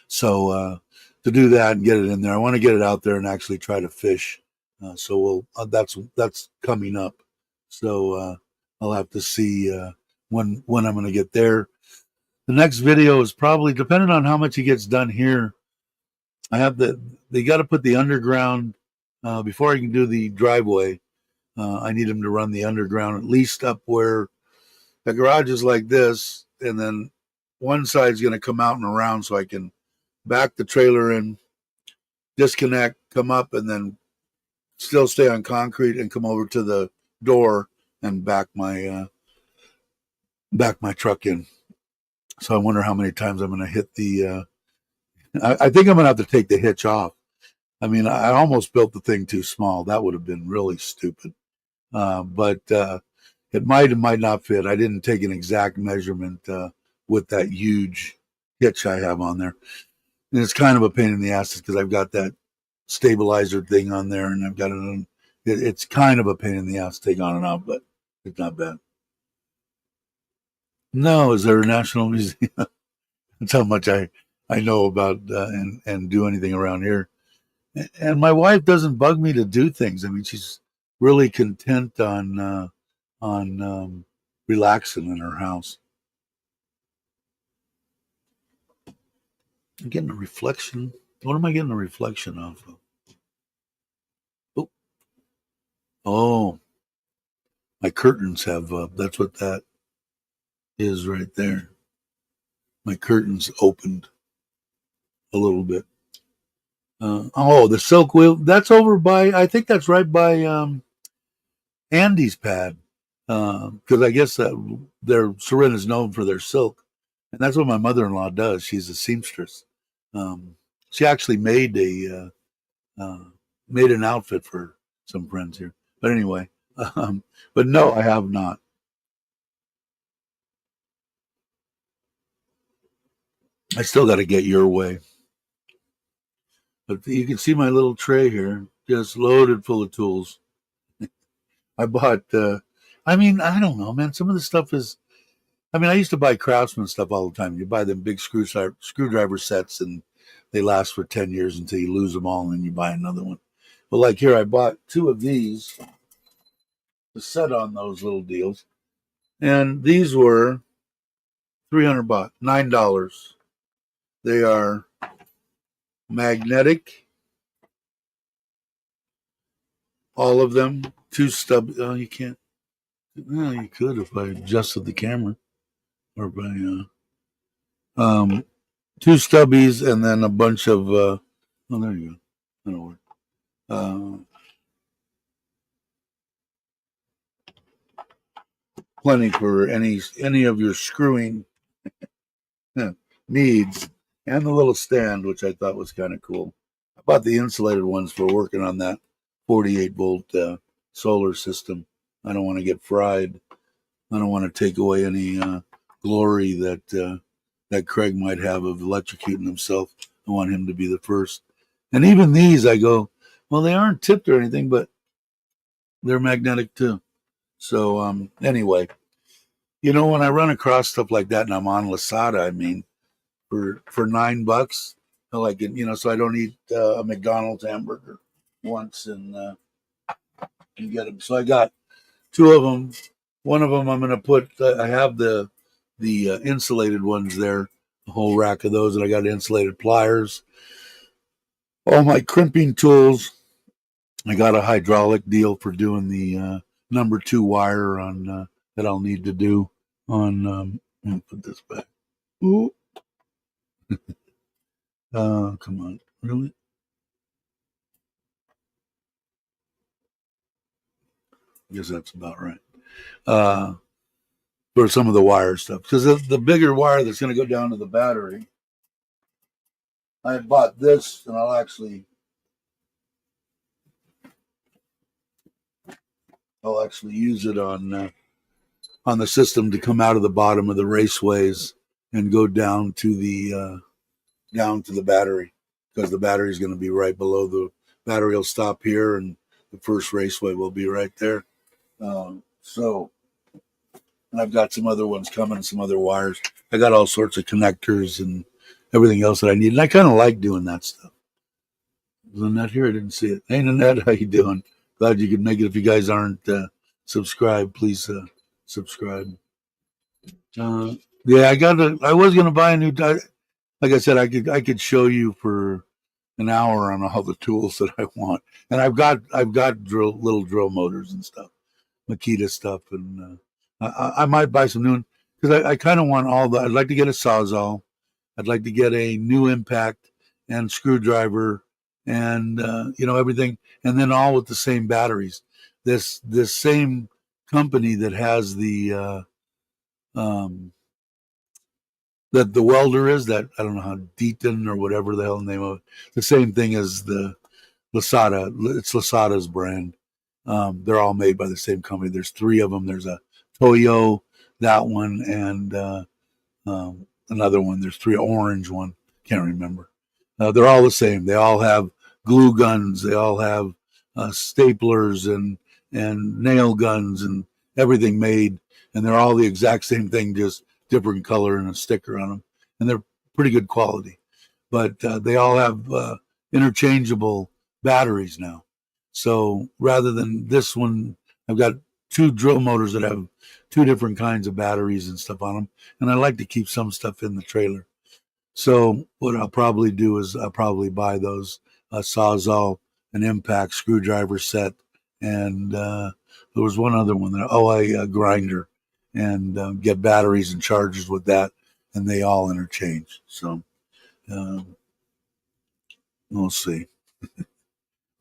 So to do that and get it in there, I want to get it out there and actually try to fish. So that's coming up. So I'll have to see when I'm going to get there. The next video is probably depending on how much he gets done here. They got to put the underground before I can do the driveway. I need him to run the underground at least up where the garage is like this, and then one side's going to come out and around so I can back the trailer in, disconnect, come up, and then still stay on concrete and come over to the door and back my truck in. So I wonder how many times I'm going to hit the. I think I'm going to have to take the hitch off. I mean, I almost built the thing too small. That would have been really stupid. But it might not fit. I didn't take an exact measurement with that huge hitch I have on there. And it's kind of a pain in the ass because I've got that stabilizer thing on there, and I've got it on. It's kind of a pain in the ass to take on and off, but it's not bad. No, is there a national museum? That's how much I know about and do anything around here. And my wife doesn't bug me to do things. I mean, she's really content on relaxing in her house. I'm getting a reflection. What am I getting a reflection off of? Oh, oh, my curtains have. That's what that is right there. My curtains opened a little bit. The silk wheel. That's over by. I think that's right by Andy's pad. Because I guess their Surin is known for their silk, and that's what my mother-in-law does. She's a seamstress. She actually made an outfit for some friends here. But anyway, but no, I have not. I still got to get your way. But you can see my little tray here, just loaded full of tools. I bought. I mean, I don't know, man. Some of the stuff is. I mean, I used to buy Craftsman stuff all the time. You buy them big screwdriver sets, and they last for 10 years until you lose them all, and then you buy another one. But like here, I bought two of these to set on those little deals, and these were 300 baht, $9. They are magnetic, all of them. Two stub. Oh, you can't. Well, you could if I adjusted the camera, or by two stubbies, and then a bunch of. Oh, there you go. That'll work. Plenty for any of your screwing needs, and the little stand, which I thought was kind of cool. I bought the insulated ones for working on that 48-volt solar system. I don't want to get fried. I don't want to take away any glory that Craig might have of electrocuting himself. I want him to be the first. And even these, I go, well, they aren't tipped or anything, but they're magnetic too. So anyway, when I run across stuff like that and I'm on Lazada, I mean, for $9, I like it, so I don't eat a McDonald's hamburger once and get them. So I got two of them. One of them I'm going to put. I have the insulated ones there, a whole rack of those, and I got insulated pliers. All my crimping tools. I got a hydraulic deal for doing the number 2 wire on that I'll need to do on. Let me put this back. Ooh. Come on, really? I guess that's about right. For some of the wire stuff, because the bigger wire that's going to go down to the battery, I bought this, and I'll actually use it on the system to come out of the bottom of the raceways and go down to the battery, because the battery is going to be right below the battery. Will stop here, and the first raceway will be right there. And I've got some other ones coming, some other wires. I got all sorts of connectors and everything else that I need, and I kind of like doing that stuff. Is Annette here? I didn't see it. Hey, Annette, how you doing? Glad you could make it. If you guys aren't subscribed, please subscribe. Yeah, I was gonna buy a new. Like I said, I could show you for an hour on all the tools that I want, and I've got little drill motors and stuff, Makita stuff, and I might buy some new ones, because I kind of want all the. I'd like to get a Sawzall. I'd like to get a new impact and screwdriver, and everything, and then all with the same batteries. This same company that has the that the welder is, that I don't know how, Deaton or whatever the hell the name of it. The same thing as the Lasada. It's Lasada's brand. They're all made by the same company. There's 3 of them. There's a Toyo, that one, and another one. There's 3, orange one. Can't remember. They're all the same. They all have glue guns. They all have staplers and nail guns and everything made, and they're all the exact same thing, just different color and a sticker on them, and they're pretty good quality. But they all have interchangeable batteries now. So rather than this one, I've got 2 drill motors that have 2 different kinds of batteries and stuff on them, and I like to keep some stuff in the trailer. So what I'll probably do is I'll probably buy those Sawzall, an impact screwdriver set, and there was one other one that a grinder, and get batteries and chargers with that, and they all interchange. So we'll see.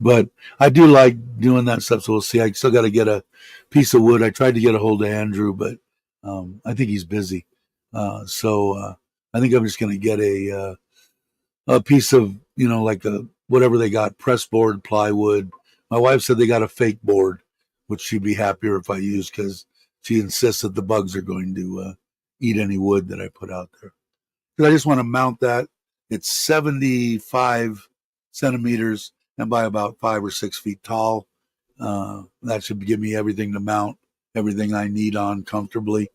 But I do like doing that stuff, so we'll see. I still got to get a piece of wood. I tried to get a hold of Andrew, but I think he's busy. So I think I'm just going to get a piece of, like whatever they got, press board, plywood. My wife said they got a fake board, which she'd be happier if I used, because she insists that the bugs are going to eat any wood that I put out there. Because I just want to mount that. It's 75 centimeters and by about 5 or 6 feet tall. That should give me everything to mount everything I need on comfortably.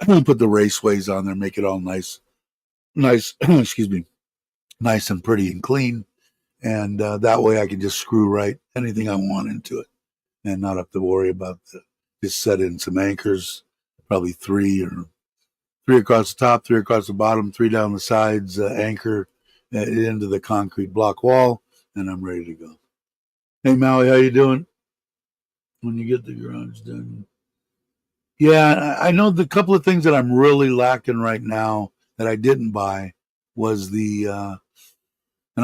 put the raceways on there, make it all nice, excuse me, nice and pretty and clean. And that way I can just screw right anything I want into it and not have to worry about just set in some anchors, probably three across the top, three across the bottom, three down the sides, anchor into the concrete block wall, and I'm ready to go. Hey Maui, how you doing? When you get the garage done? Yeah, I know the couple of things that I'm really lacking right now that I didn't buy was and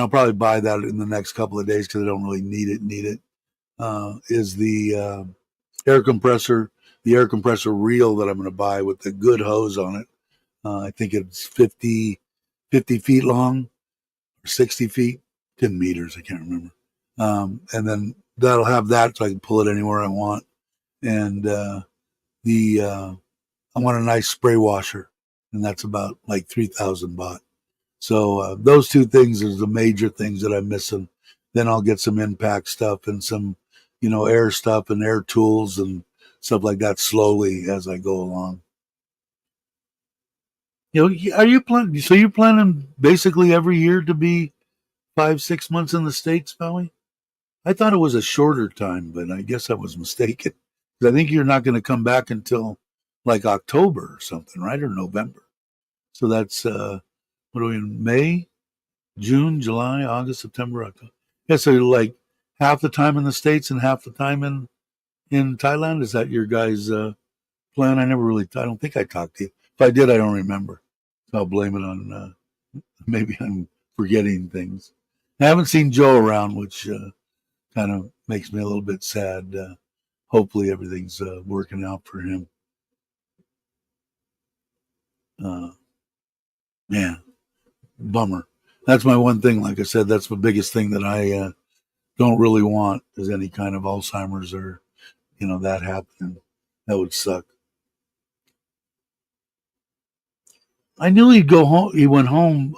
I'll probably buy that in the next couple of days because I don't really need it. Is the air compressor reel that I'm going to buy with the good hose on it. I think it's 50 feet long or 60 feet, 10 meters, I can't remember. And then that'll have that so I can pull it anywhere I want. And I want a nice spray washer, and that's about like 3,000 baht. So those two things is the major things that I'm missing. Then I'll get some impact stuff and some, air stuff and air tools and stuff like that slowly as I go along. Are you planning? So you're planning basically every year to be 5, 6 months in the States, Maui? I thought it was a shorter time, but I guess I was mistaken. I think you're not going to come back until like October or something, right? Or November. So that's what are we in May, June, July, August, September, October. Yeah, so you're like half the time in the States and half the time in Thailand. Is that your guys' plan? I don't think I talked to you. If I did, I don't remember. So I'll blame it on maybe I'm forgetting things. I haven't seen Joe around, which kind of makes me a little bit sad. Hopefully everything's working out for him. Yeah, bummer. That's my one thing. Like I said, that's the biggest thing that I don't really want is any kind of Alzheimer's or that happening. That would suck. I knew he'd go home. He went home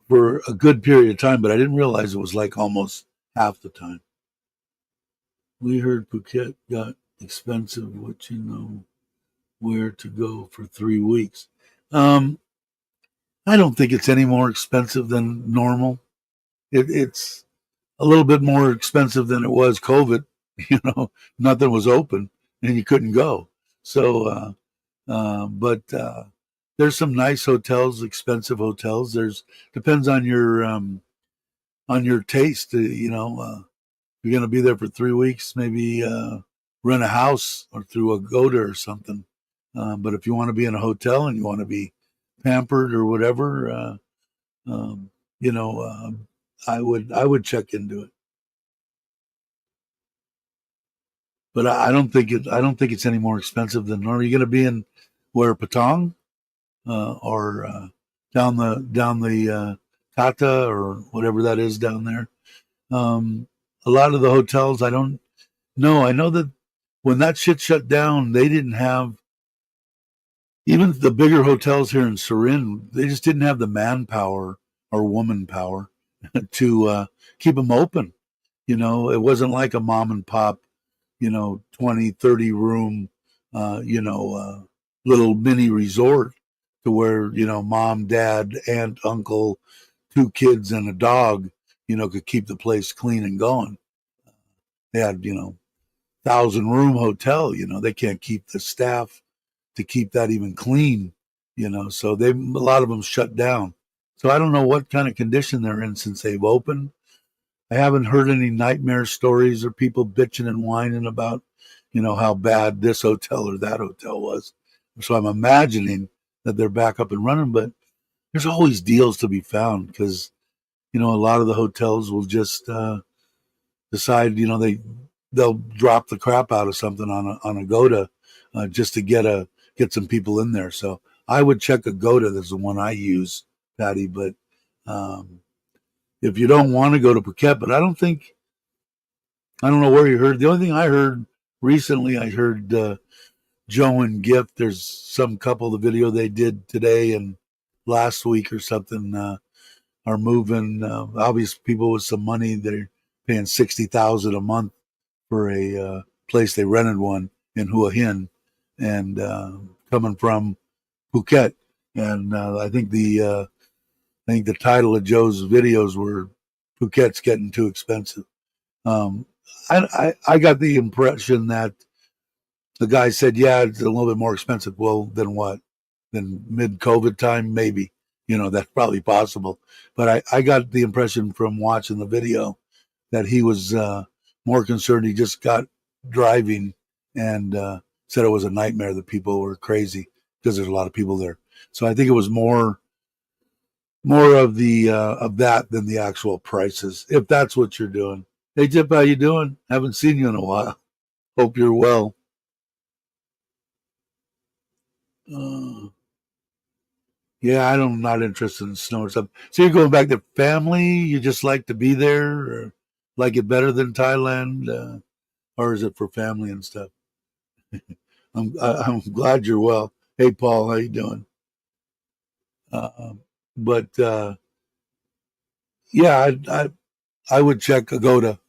for a good period of time, but I didn't realize it was like almost half the time. We heard Phuket got expensive. What you know where to go for 3 weeks? Um, I don't think it's any more expensive than normal. It's a little bit more expensive than it was COVID. Nothing was open and you couldn't go. So, but there's some nice hotels, expensive hotels. Depends on your taste. You're going to be there for 3 weeks, maybe rent a house or through a Goda or something. But if you want to be in a hotel and you want to be pampered or whatever, um, you know, I would check into it. But I don't think it's any more expensive than normal. Are you going to be in where Patong or down the Kata or whatever that is down there? A lot of the hotels I don't know. I know that when that shit shut down, they didn't have even the bigger hotels here in Surin. They just didn't have the manpower or woman power to keep them open. It wasn't like a mom and pop 20, 30 room, little mini resort to where, mom, dad, aunt, uncle, two kids and a dog, could keep the place clean and going. They had, 1,000 room hotel, they can't keep the staff to keep that even clean, so a lot of them shut down. So I don't know what kind of condition they're in since they've opened. I haven't heard any nightmare stories or people bitching and whining about, how bad this hotel or that hotel was. So I'm imagining that they're back up and running, but there's always deals to be found because, a lot of the hotels will just decide, they'll drop the crap out of something on a Goda just to get some people in there. So I would check a Goda. That's the one I use, Patty. But um, if you don't want to go to Phuket, but I don't know where you heard. The only thing I heard recently, I heard Joe and Gift. There's some couple, the video they did today and last week or something, are moving. Obvious people with some money, they're paying 60,000 a month for a place. They rented one in Hua Hin, and coming from Phuket. And I think the title of Joe's videos were Phuket's getting too expensive. Um, I got the impression that the guy said, yeah, it's a little bit more expensive. Well, then what? Then mid COVID time, maybe. That's probably possible. But I got the impression from watching the video that he was more concerned. He just got driving and said it was a nightmare, that people were crazy because there's a lot of people there. So I think it was more of the of that than the actual prices, if that's what you're doing. Hey Tip, how you doing? Haven't seen you in a while. Hope you're well. Uh, yeah, I'm not interested in snow or something. So you're going back to family? You just like to be there, or like it better than Thailand, or is it for family and stuff? I'm glad you're well. Hey Paul, how you doing? But yeah, I would check Agoda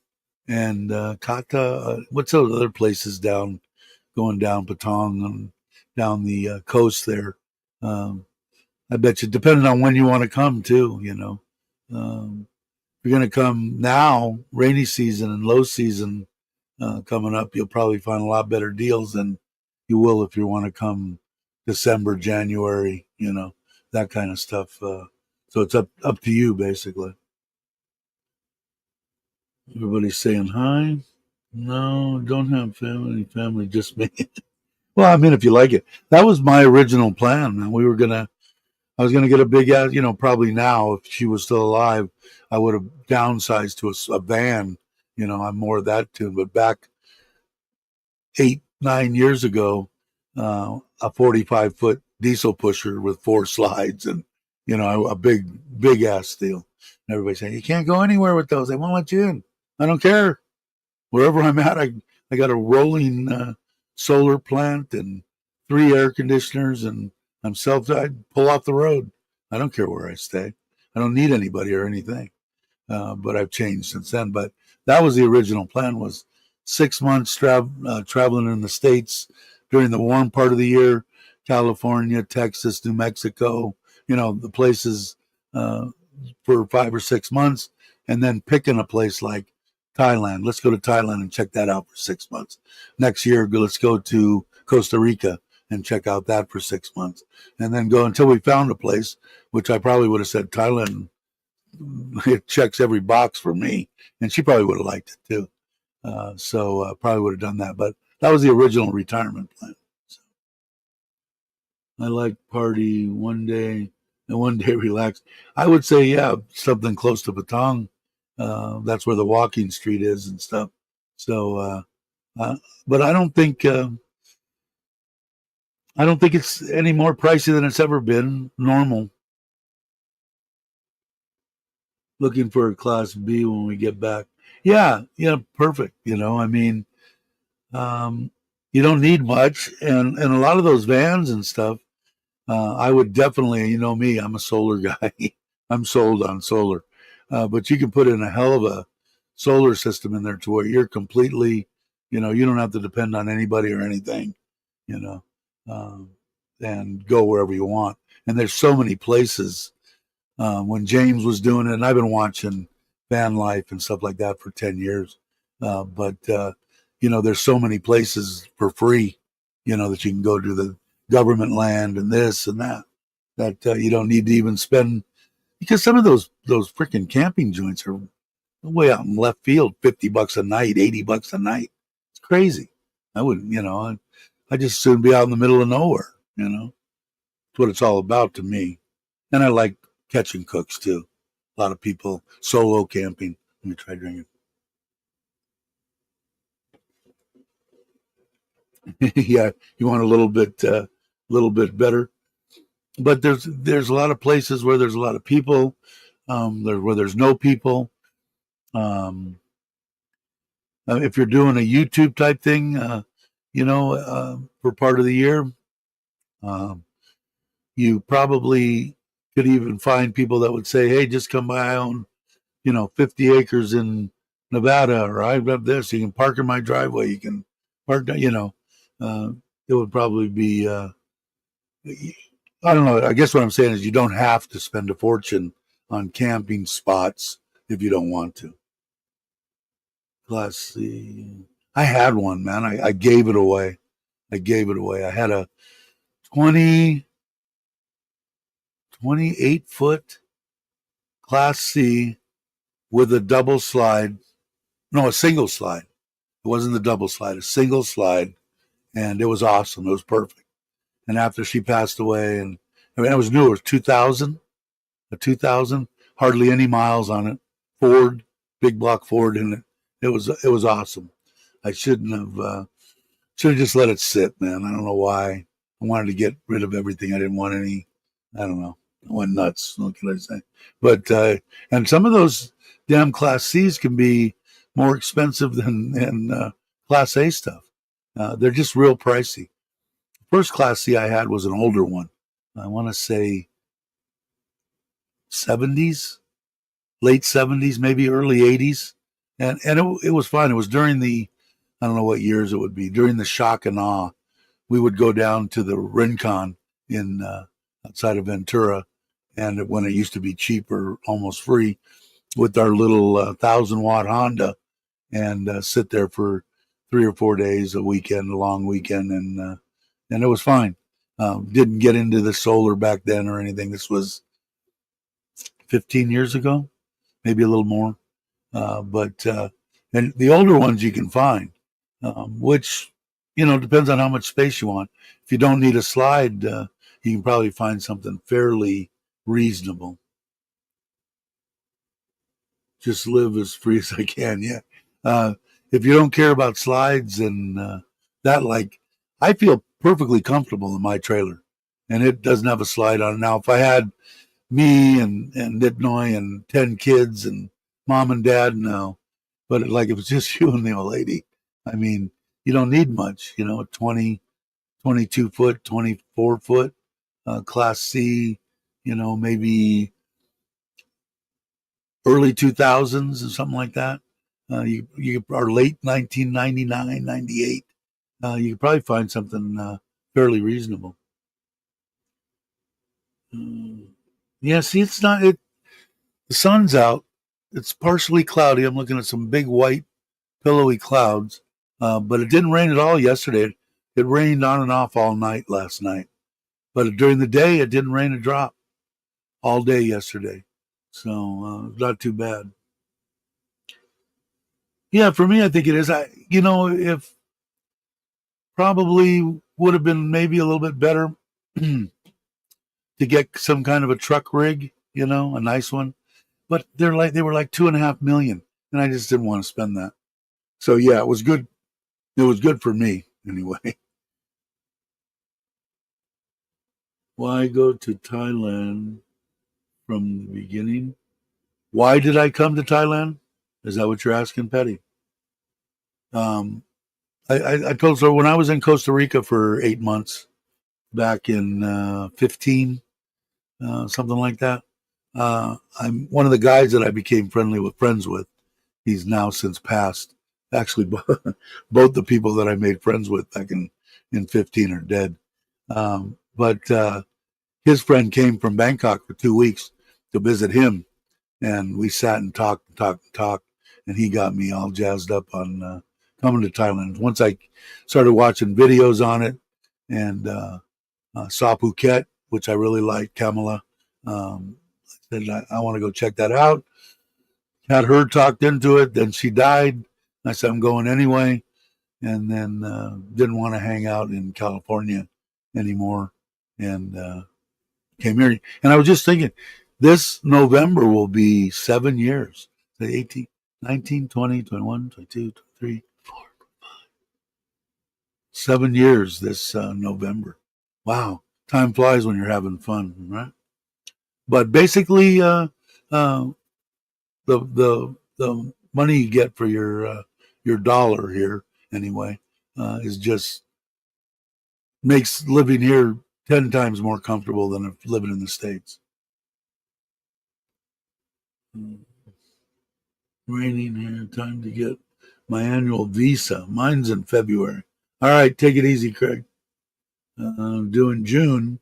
and Kata. What's those other places down going down Patong and down the coast there? Um, I bet you, depending on when you want to come too. If you're going to come now, rainy season and low season coming up, you'll probably find a lot better deals than you will if you want to come December, January. That kind of stuff. So it's up to you basically. Everybody's saying hi. No, don't have family. Family, just me. Well, I mean, if you like it, that was my original plan. Man. I was gonna get a big ass. Probably now, if she was still alive, I would have downsized to a van. I'm more of that tune. But back 8, 9 years ago, a 45-foot diesel pusher with 4 slides and a big ass deal. And everybody's saying you can't go anywhere with those. They won't let you in. I don't care. Wherever I'm at, I got a rolling solar plant and 3 air conditioners, and I pull off the road. I don't care where I stay. I don't need anybody or anything. But I've changed since then. But that was the original plan: was 6 months traveling in the States during the warm part of the year, California, Texas, New Mexico, the places uh, for 5 or 6 months, and then picking a place like Thailand. Let's go to Thailand and check that out for 6 months. Next year, let's go to Costa Rica and check out that for 6 months, and then go until we found a place, which I probably would have said Thailand. It checks every box for me, and she probably would have liked it too. So probably would have done that, but that was the original retirement plan. So I like party one day and one day relax. I would say, yeah, something close to Patong. That's where the walking street is and stuff. So, uh, but I don't think it's any more pricey than it's ever been. Normal. Looking for a class B when we get back. Yeah, yeah, perfect. I mean, um, you don't need much, and a lot of those vans and stuff. I would definitely, me, I'm a solar guy. I'm sold on solar. But you can put in a hell of a solar system in there to where you're completely, you don't have to depend on anybody or anything, you know, um, and go wherever you want. And there's so many places. When James was doing it, and I've been watching van life and stuff like that for 10 years. But there's so many places for free, that you can go to the government land and this and that you don't need to even spend, because some of those freaking camping joints are way out in left field, $50 a night, $80 a night. It's crazy. I wouldn't, I just soon be out in the middle of nowhere. It's what it's all about to me. And I like catching cooks too. A lot of people solo camping. Let me try drinking. Yeah, you want a little bit better. But there's a lot of places where there's a lot of people, where there's no people. Um, if you're doing a YouTube type thing, for part of the year, um, you probably could even find people that would say, "Hey, just come by. I own 50 acres in Nevada, or I've got this. You can park in my driveway. You can park, uh, it would probably be. I don't know. I guess what I'm saying is you don't have to spend a fortune on camping spots if you don't want to. Let's see. I had one, man. I gave it away. I gave it away. I had a 20, 28-foot Class C with a double slide. No, a single slide. It wasn't the double slide, a single slide. And it was awesome. It was perfect. And after she passed away, and I mean, it was new. It was 2000, a 2000, hardly any miles on it. Ford, big block Ford in it. It was awesome. I should have just let it sit, man. I don't know why. I wanted to get rid of everything. I didn't want any. I don't know. I went nuts. What can I say? But and some of those damn Class C's can be more expensive than Class A stuff. They're just real pricey. First Class C I had was an older one. I want to say 70s, late 70s, maybe early 80s. And it was fun. It was during the, I don't know what years it would be, during the shock and awe. We would go down to the Rincon in outside of Ventura, and when it used to be cheaper, almost free, with our little 1,000-watt Honda, and sit there for 3 or 4 days, a weekend, a long weekend, and it was fine. Didn't get into the solar back then or anything. This was 15 years ago, maybe a little more. But and the older ones you can find, which depends on how much space you want. If you don't need a slide, you can probably find something fairly reasonable. Just live as free as I can. Yeah. If you don't care about slides and that, like, I feel perfectly comfortable in my trailer, and it doesn't have a slide on it. Now, if I had me and Nitnoy and 10 kids and mom and dad, no. But like, if it's just you and the old lady, I mean, you don't need much, 20, 22-foot, 24-foot, Class C, maybe early 2000s or something like that. You are late 1999, 98. You could probably find something fairly reasonable. Yeah, see, it's not it. The sun's out. It's partially cloudy. I'm looking at some big white pillowy clouds, but it didn't rain at all yesterday. It rained on and off all night last night, but during the day it didn't rain a drop all day yesterday, so not too bad. Yeah, for me, I think it is. If probably would have been maybe a little bit better to get some kind of a truck rig, a nice one. But they were like 2.5 million, and I just didn't want to spend that. So yeah, it was good. It was good for me anyway. Why go to Thailand from the beginning? Why did I come to Thailand? Is that what you're asking, Petty? Um, I told her when I was in Costa Rica for 8 months back in 15, something like that. I'm one of the guys that I became friends with. He's now since passed. Actually, both the people that I made friends with back in 15 are dead. But his friend came from Bangkok for 2 weeks to visit him, and we sat and talked and talked and talked, and he got me all jazzed up on coming to Thailand. Once I started watching videos on it and saw Phuket, which I really liked, Kamala, said I want to go check that out. Had her talked into it, then she died. I said I'm going anyway, and then didn't want to hang out in California anymore, and came here. And I was just thinking, this November will be 7 years. The 18, 19, 20, 21, 22, 23, 4, 7 years this November. Wow. Time flies when you're having fun, right? But basically, the money you get for your dollar here anyway is just makes living here 10 times more comfortable than living in the States. Raining here, time to get my annual visa. Mine's in February. All right, take it easy, Craig. doing June.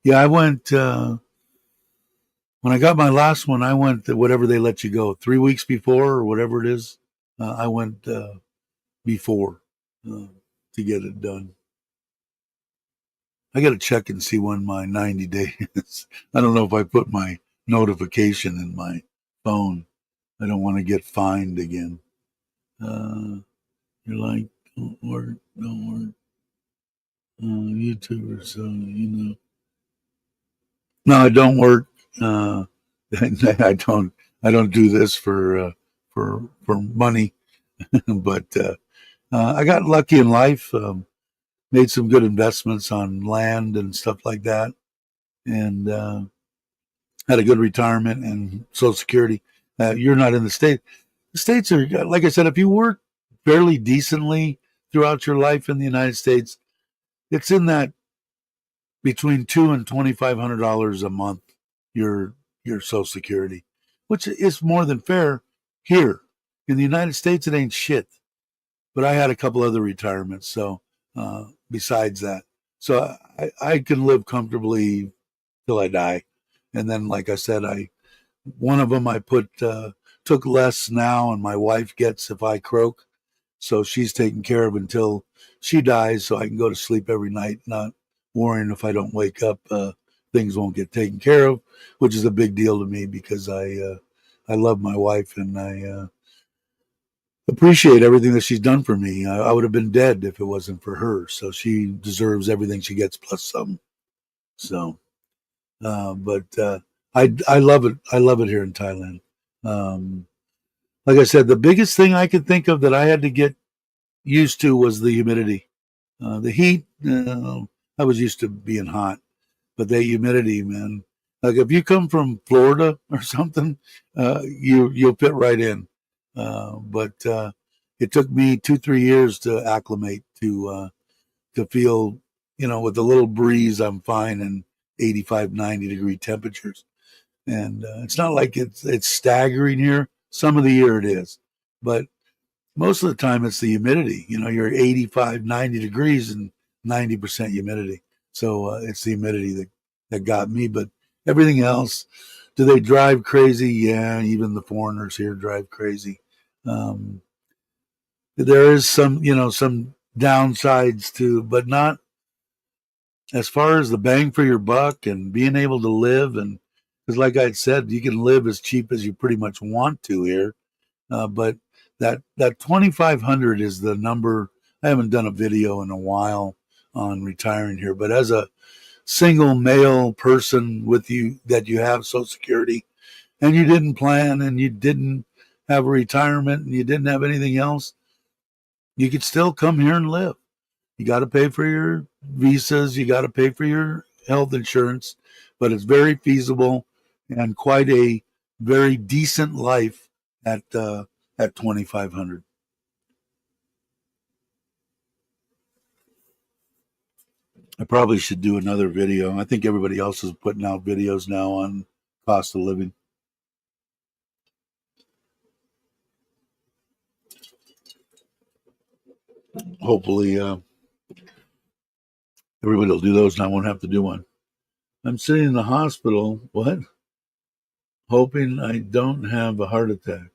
Yeah, I went when I got my last one. I went to whatever they let you go 3 weeks before or whatever it is. I went before to get it done. I got to check and see when my 90 days. I don't know if I put my notification in my phone. I don't want to get fined again. You're like, don't work, don't work. YouTubers, so you know. No, I don't work. Uh, I don't. I don't do this for money. But I got lucky in life. Made some good investments on land and stuff like that, and had a good retirement and Social Security. You're not in the state. The states are, like I said, if you work fairly decently throughout your life in the United States, it's in that between $2,000 and $2,500 a month. Your Social Security, which is more than fair here in the United States. It ain't shit. But I had a couple other retirements, so besides that, so I can live comfortably till I die. And then, like I said, I one of them I put took less now, and my wife gets if I croak, so she's taken care of until she dies, so I can go to sleep every night, not worrying if I don't wake up, things won't get taken care of, which is a big deal to me because I love my wife and I appreciate everything that she's done for me. I would have been dead if it wasn't for her, so she deserves everything she gets plus some. So, but I love it. I love it here in Thailand. Um, like I said, the biggest thing I could think of that I had to get used to was the humidity. The heat, I was used to being hot, but the humidity, man. Like if you come from Florida or something, you'll fit right in. But it took me 2 3 years to acclimate to feel, with a little breeze, I'm fine in 85 90 degree temperatures. And it's not like it's staggering here. Some of the year it is, but most of the time it's the humidity. You're 85 90 degrees and 90% humidity. So it's the humidity that got me. But everything else, do they drive crazy? Yeah, even the foreigners here drive crazy. Um, there is some downsides to, but not as far as the bang for your buck and being able to live. And because, like I said, you can live as cheap as you pretty much want to here. But that 2,500 is the number. I haven't done a video in a while on retiring here, but as a single male person with you that you have Social Security and you didn't plan and you didn't have a retirement and you didn't have anything else, you could still come here and live. You got to pay for your visas, you got to pay for your health insurance, but it's very feasible and quite a very decent life at 2,500. I probably should do another video. I think everybody else is putting out videos now on cost of living. Hopefully, everybody will do those and I won't have to do one. I'm sitting in the hospital, what? Hoping I don't have a heart attack.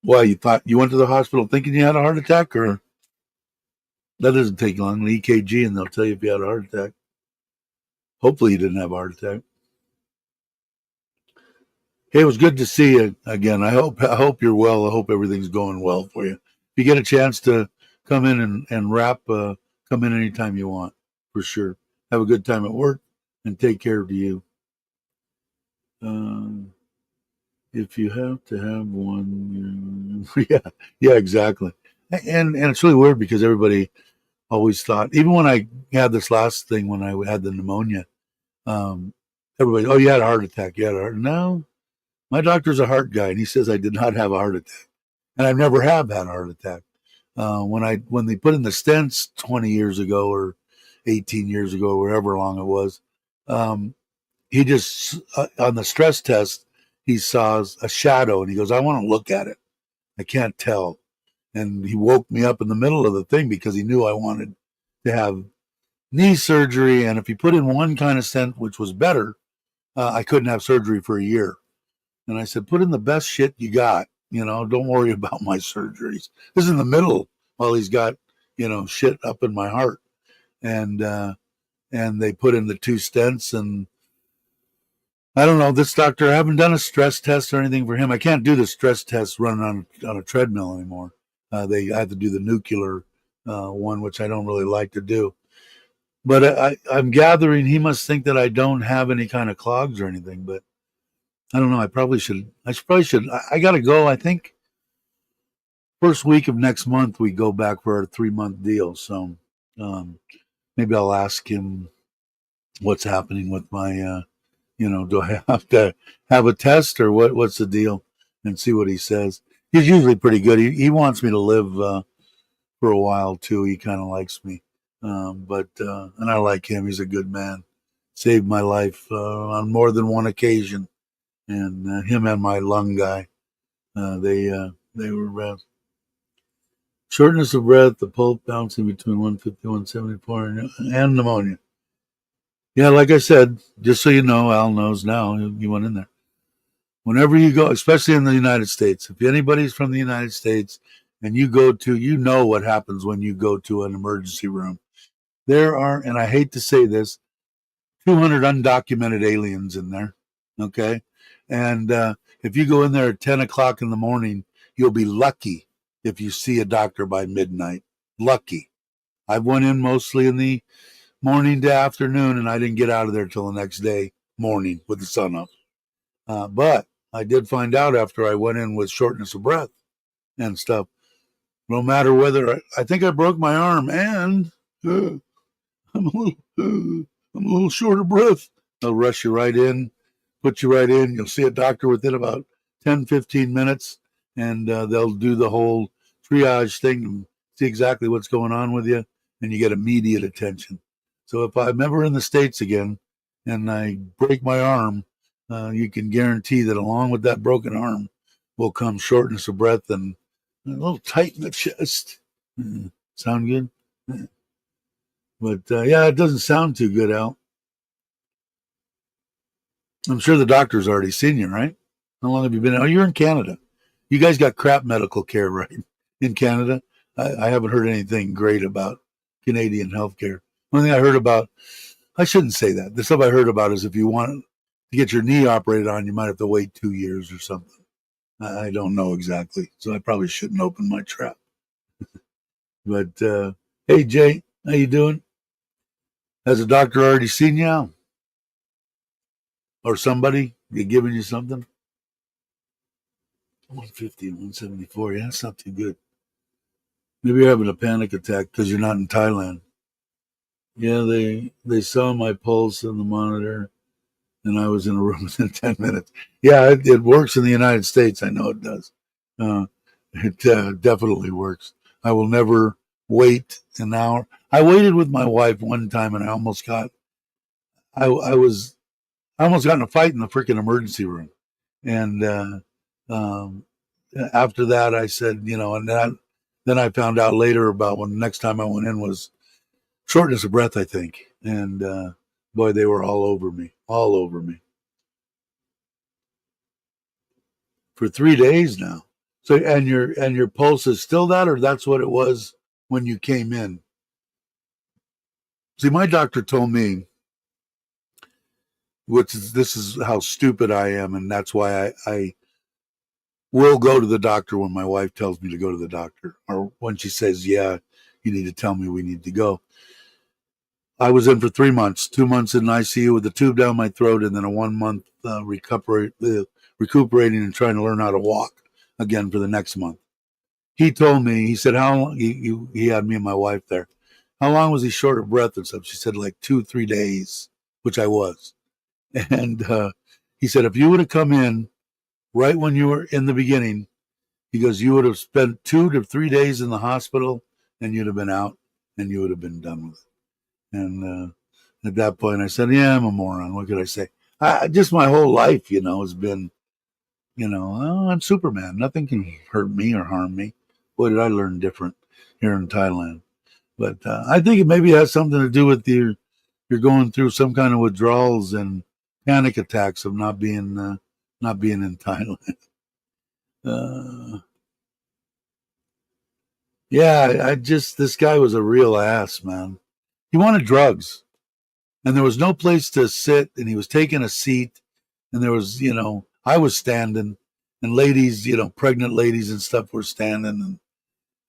Why, you thought you went to the hospital thinking you had a heart attack? Or that doesn't take long, an EKG, and they'll tell you if you had a heart attack. Hopefully you didn't have a heart attack. Hey, it was good to see you again. I hope you're well. I hope everything's going well for you. If you get a chance to come in and wrap, come in anytime you want, for sure. Have a good time at work and take care of you. Um, if you have to have one, yeah, exactly. And it's really weird because everybody always thought, even when I had this last thing, when I had the pneumonia, um, everybody, oh, you had a heart attack. You had a heart. No, my doctor's a heart guy, and he says I did not have a heart attack, and I've never have had a heart attack. When they put in the stents 20 years ago or 18 years ago, or whatever long it was, um, he just on the stress test he saw a shadow, and he goes, "I want to look at it. I can't tell." and he woke me up in the middle of the thing because he knew I wanted to have knee surgery, and if he put in one kind of stent, which was better, I couldn't have surgery for a year. And I said, put in the best shit you got. Don't worry about my surgeries. This is in the middle while he's got, shit up in my heart. And they put in the 2 stents, and I don't know, this doctor, I haven't done a stress test or anything for him. I can't do the stress test running on a treadmill anymore. I have to do the nuclear one, which I don't really like to do. But I'm gathering he must think that I don't have any kind of clogs or anything. But I don't know. I probably should. I got to go. I think first week of next month we go back for our 3-month deal. So maybe I'll ask him what's happening with my. Do I have to have a test or what's the deal, and see what he says. He's usually pretty good. He wants me to live for a while too. He kind of likes me. But and I like him. He's a good man. Saved my life on more than one occasion. And him and my lung guy, they were shortness of breath, the pulse bouncing between 150 and 174, and pneumonia. Yeah, like I said, just so you know, Al knows now. You went in there. Whenever you go, especially in the United States, if anybody's from the United States and you go to, what happens when you go to an emergency room. There are, and I hate to say this, 200 undocumented aliens in there. Okay. And if you go in there at 10 o'clock in the morning, you'll be lucky if you see a doctor by midnight. Lucky. I went in mostly in the morning to afternoon, and I didn't get out of there till the next day morning with the sun up. But I did find out after I went in with shortness of breath and stuff. No matter whether I think I broke my arm, and I'm a little short of breath. They'll rush you right in, put you right in. You'll see a doctor within about 10, 15 minutes, and they'll do the whole triage thing and see exactly what's going on with you, and you get immediate attention. So if I'm ever in the States again and I break my arm, you can guarantee that along with that broken arm will come shortness of breath and a little tight in the chest. Sound good? But yeah, it doesn't sound too good, Al. I'm sure the doctor's already seen you, right? How long have you been? Oh, you're in Canada. You guys got crap medical care, right? In Canada, I haven't heard anything great about Canadian healthcare. One thing I heard about, I shouldn't say that. The stuff I heard about is if you want to get your knee operated on, you might have to wait 2 years or something. I don't know exactly, so I probably shouldn't open my trap. But hey, Jay, how you doing? Has the doctor already seen you, Al? Or somebody giving you something? 150 and 174. Yeah, that's not too good. Maybe you're having a panic attack because you're not in Thailand. Yeah, they saw my pulse on the monitor, and I was in a room within 10 minutes. Yeah, it works in the United States. I know it does. It definitely works. I will never wait an hour. I waited with my wife one time, and I almost got in a fight in the freaking emergency room. And after that, I said, and then I found out later about when the next time I went in was shortness of breath, I think. And boy, they were all over me for 3 days now. So, and your pulse is still that, or that's what it was when you came in? See, my doctor told me, this is how stupid I am, and that's why I will go to the doctor when my wife tells me to go to the doctor, or when she says, yeah, you need to tell me we need to go. I was in for 3 months, 2 months in ICU with a tube down my throat, and then a 1 month recuperating and trying to learn how to walk again for the next month. He told me, he said, how long, he had me and my wife there. How long was he short of breath and stuff? She said, like 2-3 days, which I was. And he said, if you would have come in right when you were in the beginning, he goes, you would have spent 2 to 3 days in the hospital and you'd have been out and you would have been done with it. And at that point, I said, yeah, I'm a moron. What could I say? Just my whole life, has been, oh, I'm Superman. Nothing can hurt me or harm me. boy, did I learn different here in Thailand. But I think it maybe has something to do with you're going through some kind of withdrawals and panic attacks of not being in Thailand. Uh, yeah, I just this guy was a real ass, man. He wanted drugs, and there was no place to sit, and he was taking a seat, and there was I was standing, and ladies, pregnant ladies and stuff were standing,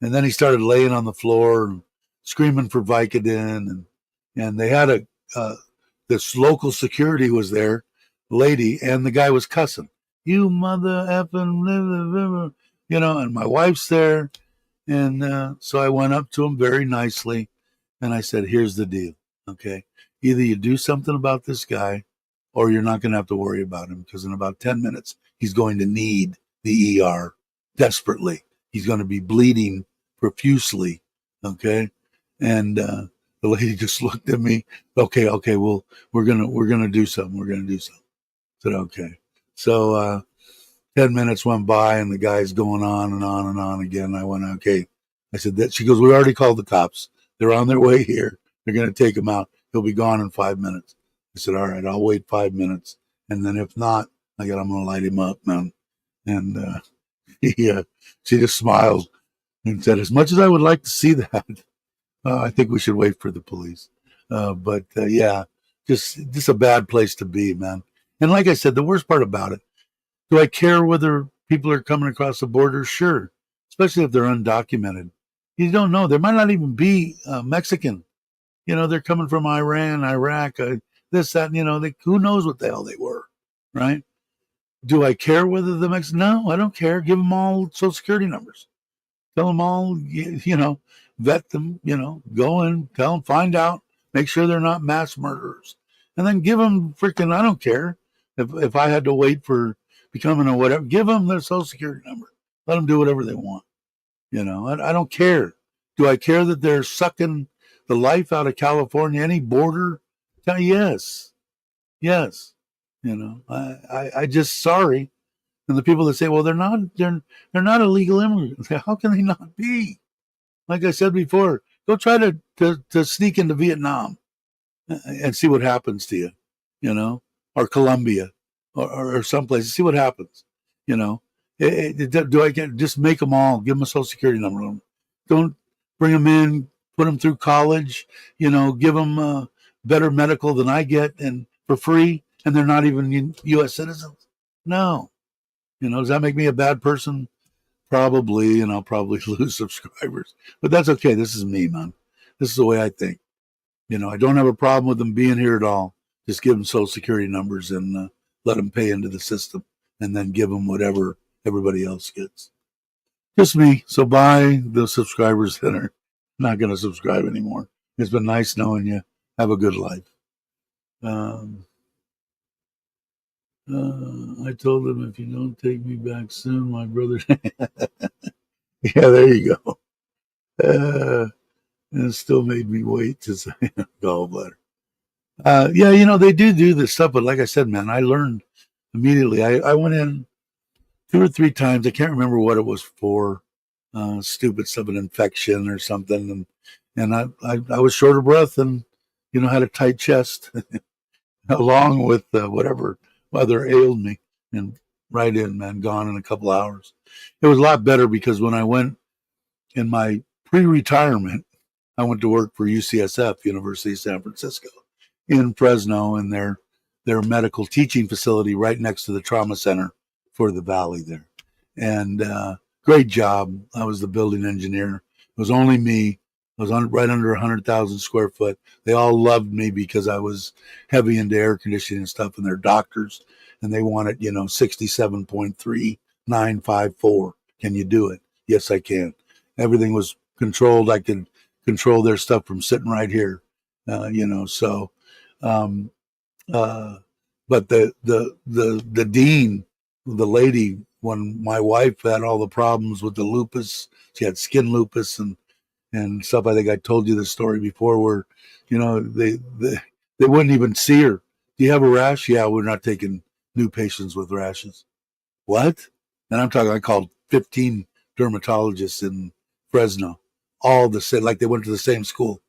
and then he started laying on the floor and screaming for Vicodin, and they had this local security was there, lady, and the guy was cussing, you mother effing, and my wife's there, and so I went up to him very nicely, and I said, here's the deal, okay? Either you do something about this guy, or you're not going to have to worry about him, because in about 10 minutes, he's going to need the ER desperately. He's going to be bleeding profusely, okay? And the lady just looked at me. Okay, well, we're gonna do something. We're gonna do something. I said, okay. So 10 minutes went by, and the guy's going on and on and on again. I went, okay. I said that. She goes, we already called the cops. They're on their way here. They're gonna take him out. He'll be gone in 5 minutes. I said, all right, I'll wait 5 minutes, and then if not, I'm gonna light him up, man. And she just smiled and said, as much as I would like to see that, I think we should wait for the police. But yeah, just a bad place to be, man. And like I said, the worst part about it, do I care whether people are coming across the border? Sure, especially if they're undocumented. You don't know. There might not even be Mexican. They're coming from Iran, Iraq, this, that, who knows what the hell they were, right? Do I care whether the Mexican? No, I don't care. Give them all Social Security numbers. Tell them all, vet them, go in, tell them, find out, make sure they're not mass murderers. And then give them freaking, I don't care if I had to wait for becoming a whatever, give them their Social Security number. Let them do whatever they want. I don't care. Do I care that they're sucking the life out of California, any border? Yes. Yes. I just sorry. And the people that say, well, they're not illegal immigrants. How can they not be? Like I said before, go try to sneak into Vietnam and see what happens to you, or Colombia or someplace. See what happens, do I just make them all, give them a Social Security number? Don't bring them in, put them through college, give them better medical than I get and for free, and they're not even U.S. citizens. No. Does that make me a bad person? Probably, and I'll probably lose subscribers. But that's okay. This is me, man. This is the way I think. I don't have a problem with them being here at all. Just give them Social Security numbers and let them pay into the system, and then give them whatever everybody else gets. Just me. So bye, the subscribers that are not going to subscribe anymore. It's been nice knowing you. Have a good life. I told him, if you don't take me back soon, my brother. Yeah, there you go. And it still made me wait to say gallbladder. Yeah, they do this stuff, but like I said, man, I learned immediately. I went in 2 or 3 times. I can't remember what it was for. Stupid stuff, an infection or something, and I was short of breath and had a tight chest, along with whatever weather ailed me, and right in, man, gone in a couple hours. It was a lot better because when I went in my pre-retirement, I went to work for UCSF, University of San Francisco, in Fresno, in their medical teaching facility right next to the trauma center for the valley there. And great job. I was the building engineer. It was only me. I was right under 100,000 square foot. They all loved me because I was heavy into air conditioning and stuff, and they're doctors, and they wanted, 67.3954. Can you do it? Yes, I can. Everything was controlled. I could control their stuff from sitting right here, so, but the dean, the lady, when my wife had all the problems with the lupus, she had skin lupus and stuff. I think I told you the story before where, they wouldn't even see her. Do you have a rash? Yeah, we're not taking new patients with rashes. What? And I called 15 dermatologists in Fresno, all the same, like they went to the same school.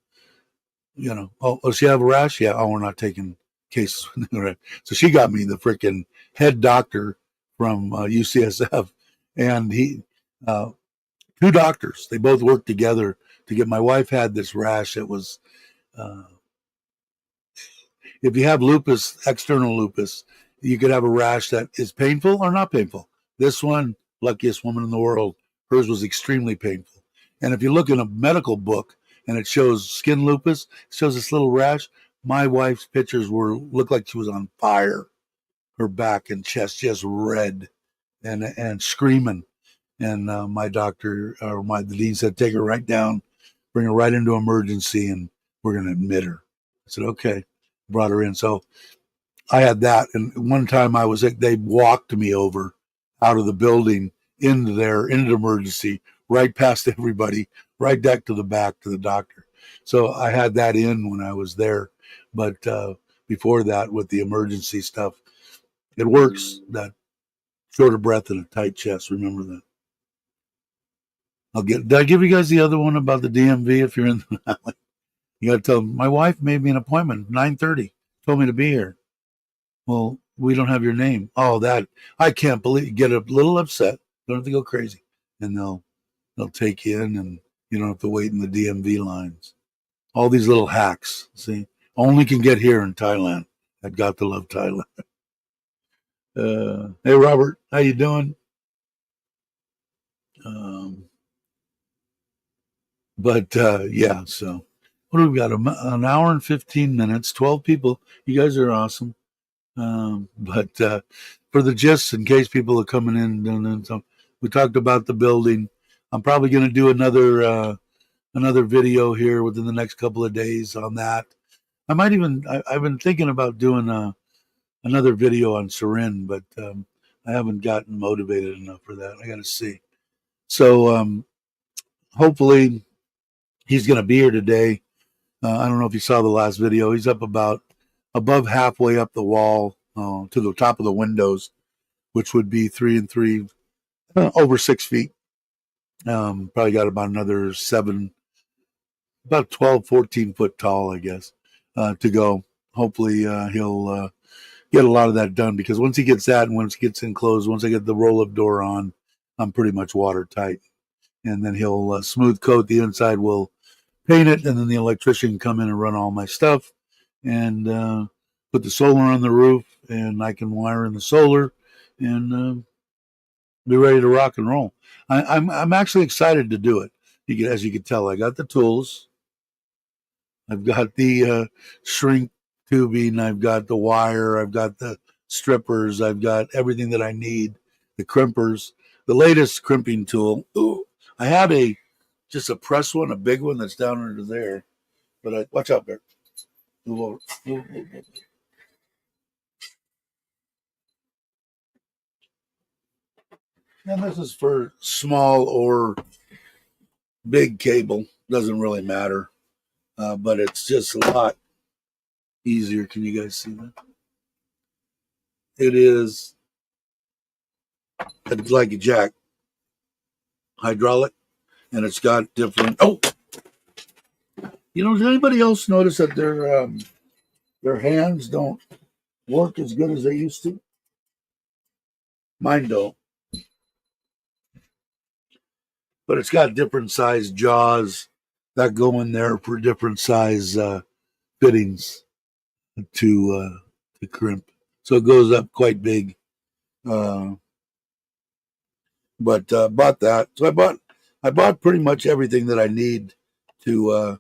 Oh, she have a rash? Yeah. Oh, we're not taking cases. So she got me the freaking head doctor from UCSF, and uh, two doctors. They both worked together to get. My wife had this rash. It was uh, if you have lupus, external lupus, you could have a rash that is painful or not painful. This one, luckiest woman in the world, hers was extremely painful. And if you look in a medical book and it shows skin lupus, it shows this little rash. My wife's pictures looked like she was on fire. Her back and chest just red and screaming. And my doctor or the dean said, take her right down, bring her right into emergency, and we're going to admit her. I said, okay. Brought her in. So I had that. And one time they walked me over out of the building into the emergency, right past everybody, right back to the back to the doctor. So I had that in when I was there. But before that, with the emergency stuff, it works. That shorter breath and a tight chest. Remember that. Did I give you guys the other one about the DMV? If you're in the valley, you got to tell them, my wife made me an appointment, 9:30, told me to be here. Well, we don't have your name. Oh, that I can't believe. Get a little upset. Don't have to go crazy, and they'll take you in, and you don't have to wait in the DMV lines. All these little hacks. See, only can get here in Thailand. I got to love Thailand. Hey, Robert, how you doing? Um, but yeah, so what do we got? An hour and 15 minutes. 12 people. You guys are awesome. But for the gist, in case people are coming in, and so we talked about the building. I'm probably going to do another video here within the next couple of days on that. I might even I've been thinking about doing another video on Surin, but I haven't gotten motivated enough for that. I got to see. So hopefully he's going to be here today. I don't know if you saw the last video. He's up about above halfway up the wall to the top of the windows, which would be 3 and 3, over 6 feet. Probably got about another 7, about 12, 14 foot tall, I guess, to go. Hopefully he'll get a lot of that done, because once he gets that and once he gets enclosed, once I get the roll-up door on, I'm pretty much watertight. And then he'll smooth coat the inside. We'll paint it, and then the electrician can come in and run all my stuff and put the solar on the roof, and I can wire in the solar and be ready to rock and roll. I'm actually excited to do it. As you can tell, I got the tools. I've got the shrink tubing. I've got the wire. I've got the strippers. I've got everything that I need. The crimpers, the latest crimping tool. Ooh, I have just a press one, a big one that's down under there. But watch out, Bear. And this is for small or big cable. Doesn't really matter. But it's just a lot easier. Can you guys see that? It is like a jack, hydraulic, and it's got different. Oh, does anybody else notice that their hands don't work as good as they used to? Mine don't. But it's got different size jaws that go in there for different size fittings to crimp. So it goes up quite big. But bought that. So I bought pretty much everything that I need to.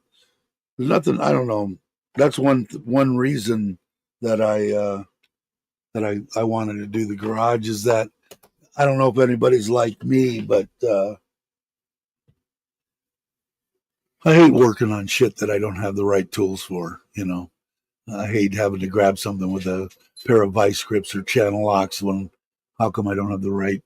There's nothing. I don't know. That's one reason that I wanted to do the garage, is that I don't know if anybody's like me, but I hate working on shit that I don't have the right tools for. I hate having to grab something with a pair of vice grips or channel locks when how come I don't have the right,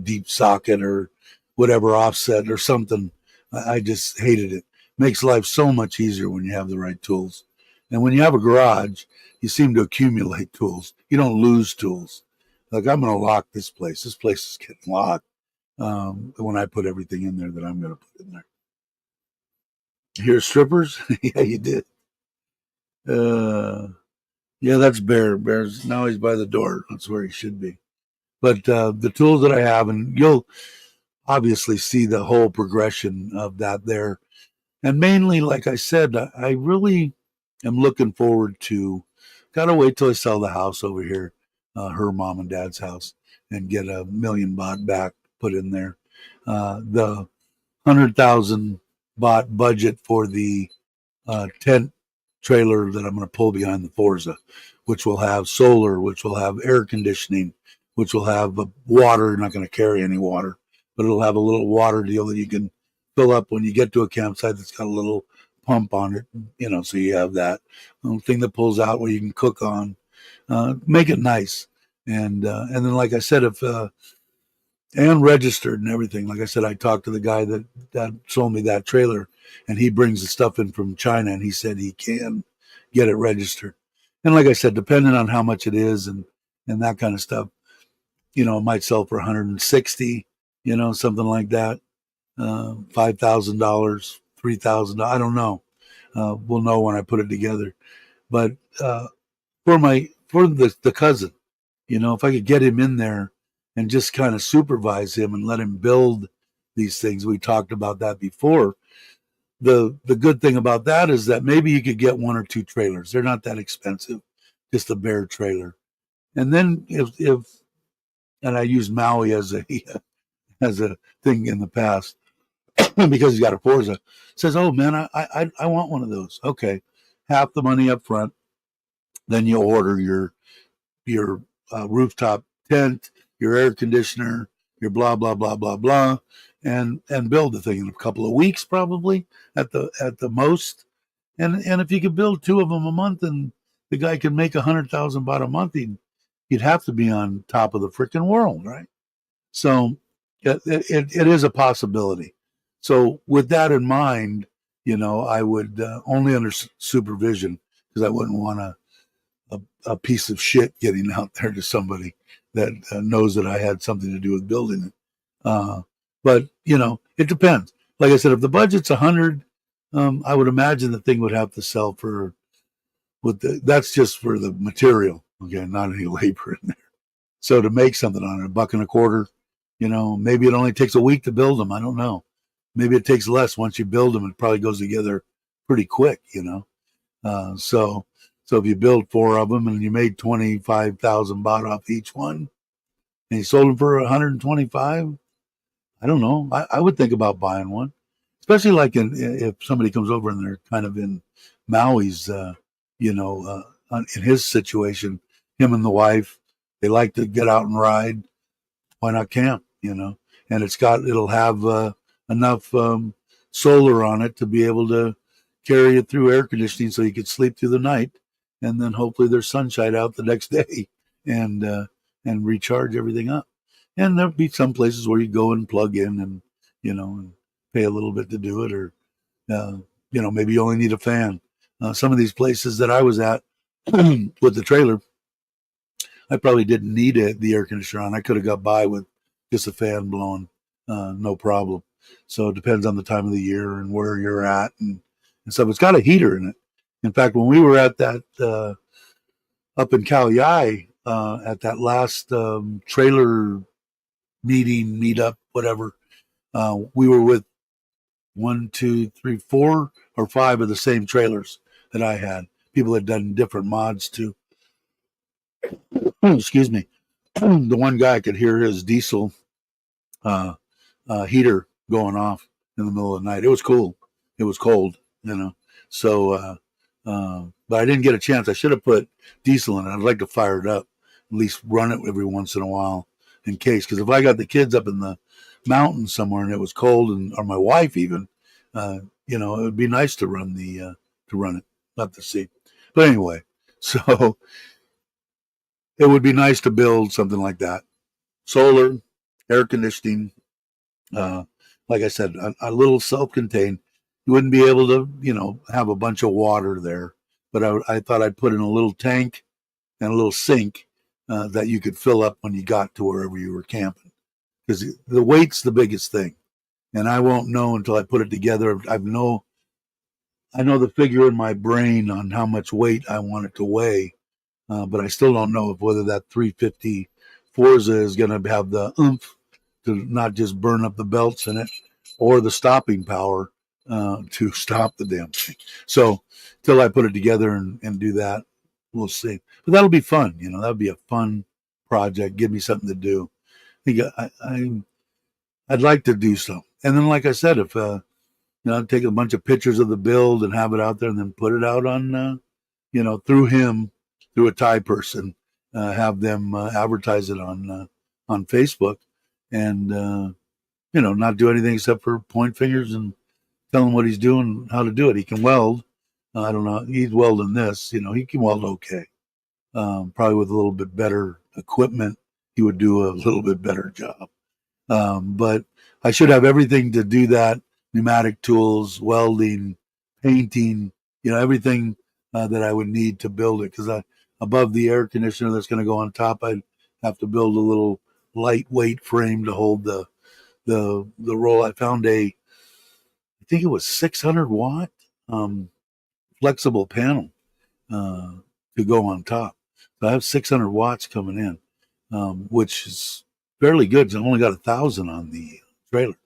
deep socket or whatever offset or something. I just hated it. Makes life so much easier when you have the right tools. And when you have a garage, you seem to accumulate tools. You don't lose tools. Like, I'm going to lock this place. This place is getting locked when I put everything in there that I'm going to put in there. Hear strippers? Yeah, you did. Uh, yeah, that's Bear. Bear's now he's by the door. That's where he should be. But the tools that I have, and you'll obviously see the whole progression of that there. And mainly, like I said, I really am looking forward to. Gotta wait till I sell the house over here, her mom and dad's house, and get $1 million back put in there. The 100,000 baht budget for the tent trailer that I'm going to pull behind the Forza, which will have solar, which will have air conditioning, which will have water. You're not going to carry any water, but it'll have a little water deal that you can fill up when you get to a campsite that's got a little pump on it, so you have that thing that pulls out where you can cook on. Make it nice. And then, like I said, if and registered and everything. Like I said, I talked to the guy that sold me that trailer, and he brings the stuff in from China, and he said he can get it registered. And like I said, depending on how much it is and that kind of stuff, it might sell for 160, something like that. $5,000, $3,000. I don't know. We'll know when I put it together. But for the cousin, if I could get him in there and just kind of supervise him and let him build these things. We talked about that before. The good thing about that is that maybe you could get one or two trailers. They're not that expensive, just a bare trailer. And then if and I used Maui as a as a thing in the past because he's got a Forza. Says, "Oh man, I want one of those." Okay, half the money up front. Then you order your rooftop tent, your air conditioner, your blah blah blah blah blah, and build the thing in a couple of weeks probably at the most. And if you could build two of them a month, and the guy can make 100,000 baht a month, he'd have to be on top of the freaking world, right? So it is a possibility. So with that in mind, I would only under supervision because I wouldn't want a piece of shit getting out there to somebody that knows that I had something to do with building it. But it depends. Like I said, if the budget's 100, I would imagine the thing would have to sell for that's just for the material, okay, not any labor in there. So to make something on it, $1.25, maybe it only takes a week to build them. I don't know. Maybe it takes less once you build them. It probably goes together pretty quick. So if you build four of them and you made 25,000 baht off each one, and you sold them for 125, I don't know. I would think about buying one, especially like if somebody comes over and they're kind of in Maui's, in his situation, him and the wife, they like to get out and ride. Why not camp? And it'll have enough solar on it to be able to carry it through air conditioning so you could sleep through the night, and then hopefully there's sunshine out the next day, and recharge everything up. And there'll be some places where you go and plug in and pay a little bit to do it, or maybe you only need a fan. Some of these places that I was at with the trailer, I probably didn't need the air conditioner on. I could have got by with just a fan blowing, no problem. So it depends on the time of the year and where you're at and stuff. It's got a heater in it. In fact, when we were at that up in Kaohsiung at that last trailer meetup, whatever, we were with 1, 2, 3, 4 or 5 of the same trailers that I had. People had done different mods too. Excuse me. The one guy could hear his diesel heater going off in the middle of the night. It was cool. It was cold. So, but I didn't get a chance. I should have put diesel in it. I'd like to fire it up, at least run it every once in a while in case. Because if I got the kids up in the mountains somewhere and it was cold, or my wife even, it would be nice to run it, not to see. But anyway, so it would be nice to build something like that. Solar, air conditioning, like I said, a little self-contained. You wouldn't be able to, have a bunch of water there. But I thought I'd put in a little tank and a little sink that you could fill up when you got to wherever you were camping. Because the weight's the biggest thing. And I won't know until I put it together. I know the figure in my brain on how much weight I want it to weigh, but I still don't know if whether that 350 Forza is going to have the oomph to not just burn up the belts in it, or the stopping power to stop the damn thing. So till I put it together and do that, we'll see. But that'll be fun. That'll be a fun project. Give me something to do. I'd like to do so. And then, like I said, if take a bunch of pictures of the build and have it out there, and then put it out on, through him, through a Thai person, have them advertise it on Facebook, and not do anything except for point fingers and tell him what he's doing, how to do it. He can weld. I don't know. He's welding this. He can weld okay. Probably with a little bit better equipment, he would do a little bit better job. But I should have everything to do that: pneumatic tools, welding, painting, everything that I would need to build it. Because above the air conditioner that's going to go on top, I'd have to build a little lightweight frame to hold the roll. I found I think it was 600 watt flexible panel to go on top. So I have 600 watts coming in, which is fairly good. I only got 1,000 on the trailer.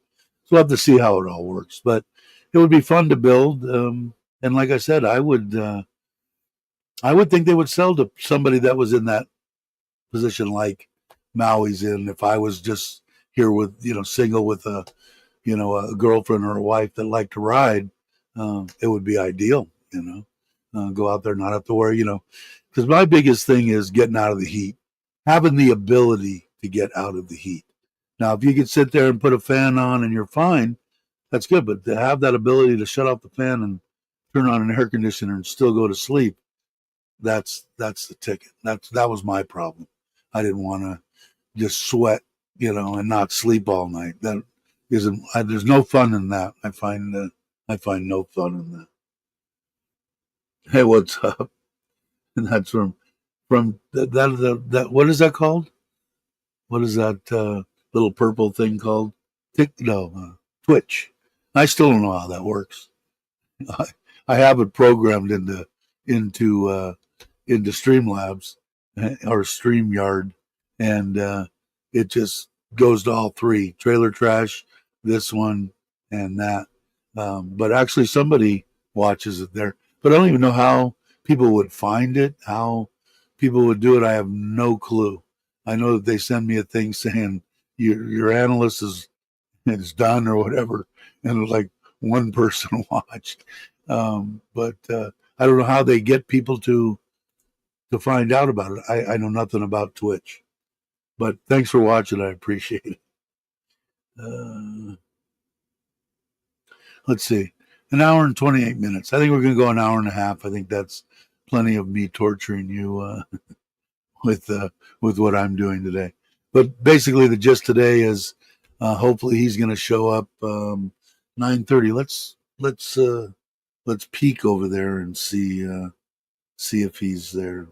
So we'll have to see how it all works. But it would be fun to build. And like I said, I would think they would sell to somebody that was in that position like Maui's in. If I was just here with, single with a girlfriend or a wife that liked to ride, it would be ideal, go out there, not have to worry, because my biggest thing is getting out of the heat, having the ability to get out of the heat. Now, if you could sit there and put a fan on and you're fine, that's good. But to have that ability to shut off the fan and turn on an air conditioner and still go to sleep, that's the ticket. That was my problem. I didn't want to just sweat, and not sleep all night. That isn't. There's no fun in that. I find no fun in that. Hey, what's up? And that's from that. What is that called? What is that little purple thing called? Twitch. I still don't know how that works. I have it programmed into Streamlabs or StreamYard, and it just goes to all three: Trailer Trash, this one, and that. But actually, somebody watches it there. But I don't even know how people would find it, how people would do it. I have no clue. I know that they send me a thing saying your analyst is done or whatever, and like one person watched. But I don't know how they get people to find out about it. I know nothing about Twitch. But thanks for watching. I appreciate it. Let's see. An hour and 28 minutes. I think we're going to go an hour and a half. I think that's plenty of me torturing you with what I'm doing today. But basically, the gist today is hopefully he's going to show up 9:30. Let's peek over there and see if he's there.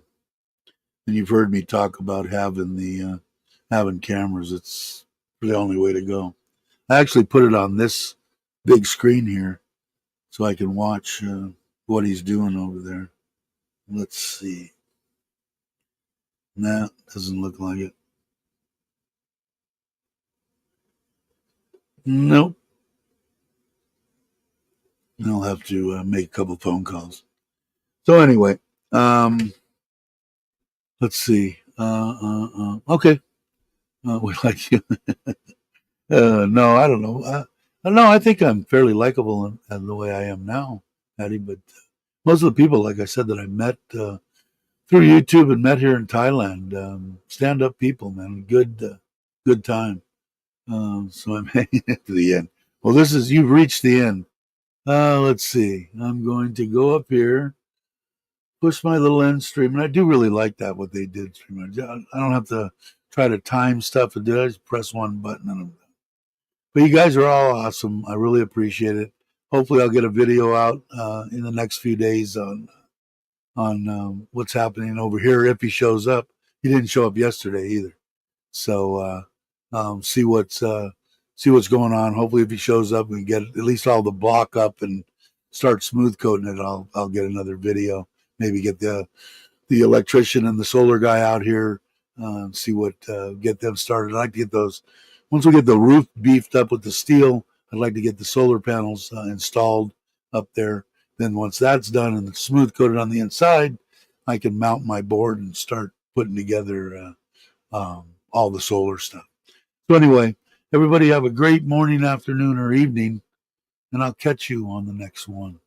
And you've heard me talk about having cameras. It's the only way to go. I actually put it on this big screen here so I can watch what he's doing over there. Let's see. Nah, doesn't look like it. Nope. I'll have to make a couple phone calls. So anyway, let's see. Okay. We like you. No, I don't know. No, I think I'm fairly likable in the way I am now, Patty. But most of the people, like I said, that I met through YouTube and met here in Thailand, stand-up people, man. Good time. So I'm hanging to the end. Well, you've reached the end. Let's see. I'm going to go up here, push my little end stream, and I do really like that what they did. I don't have to try to time stuff and do it. I just press one button and I'm done. But you guys are all awesome. I really appreciate it. Hopefully, I'll get a video out in the next few days on what's happening over here if he shows up. He didn't show up yesterday either, so see what's going on. Hopefully, if he shows up, we get at least all the block up and start smooth coating it, I'll get another video. Maybe get the electrician and the solar guy out here, see what get them started. I'd like to get those. Once we get the roof beefed up with the steel, I'd like to get the solar panels installed up there. Then once that's done and it's smooth coated on the inside, I can mount my board and start putting together all the solar stuff. So anyway, everybody have a great morning, afternoon, or evening, and I'll catch you on the next one.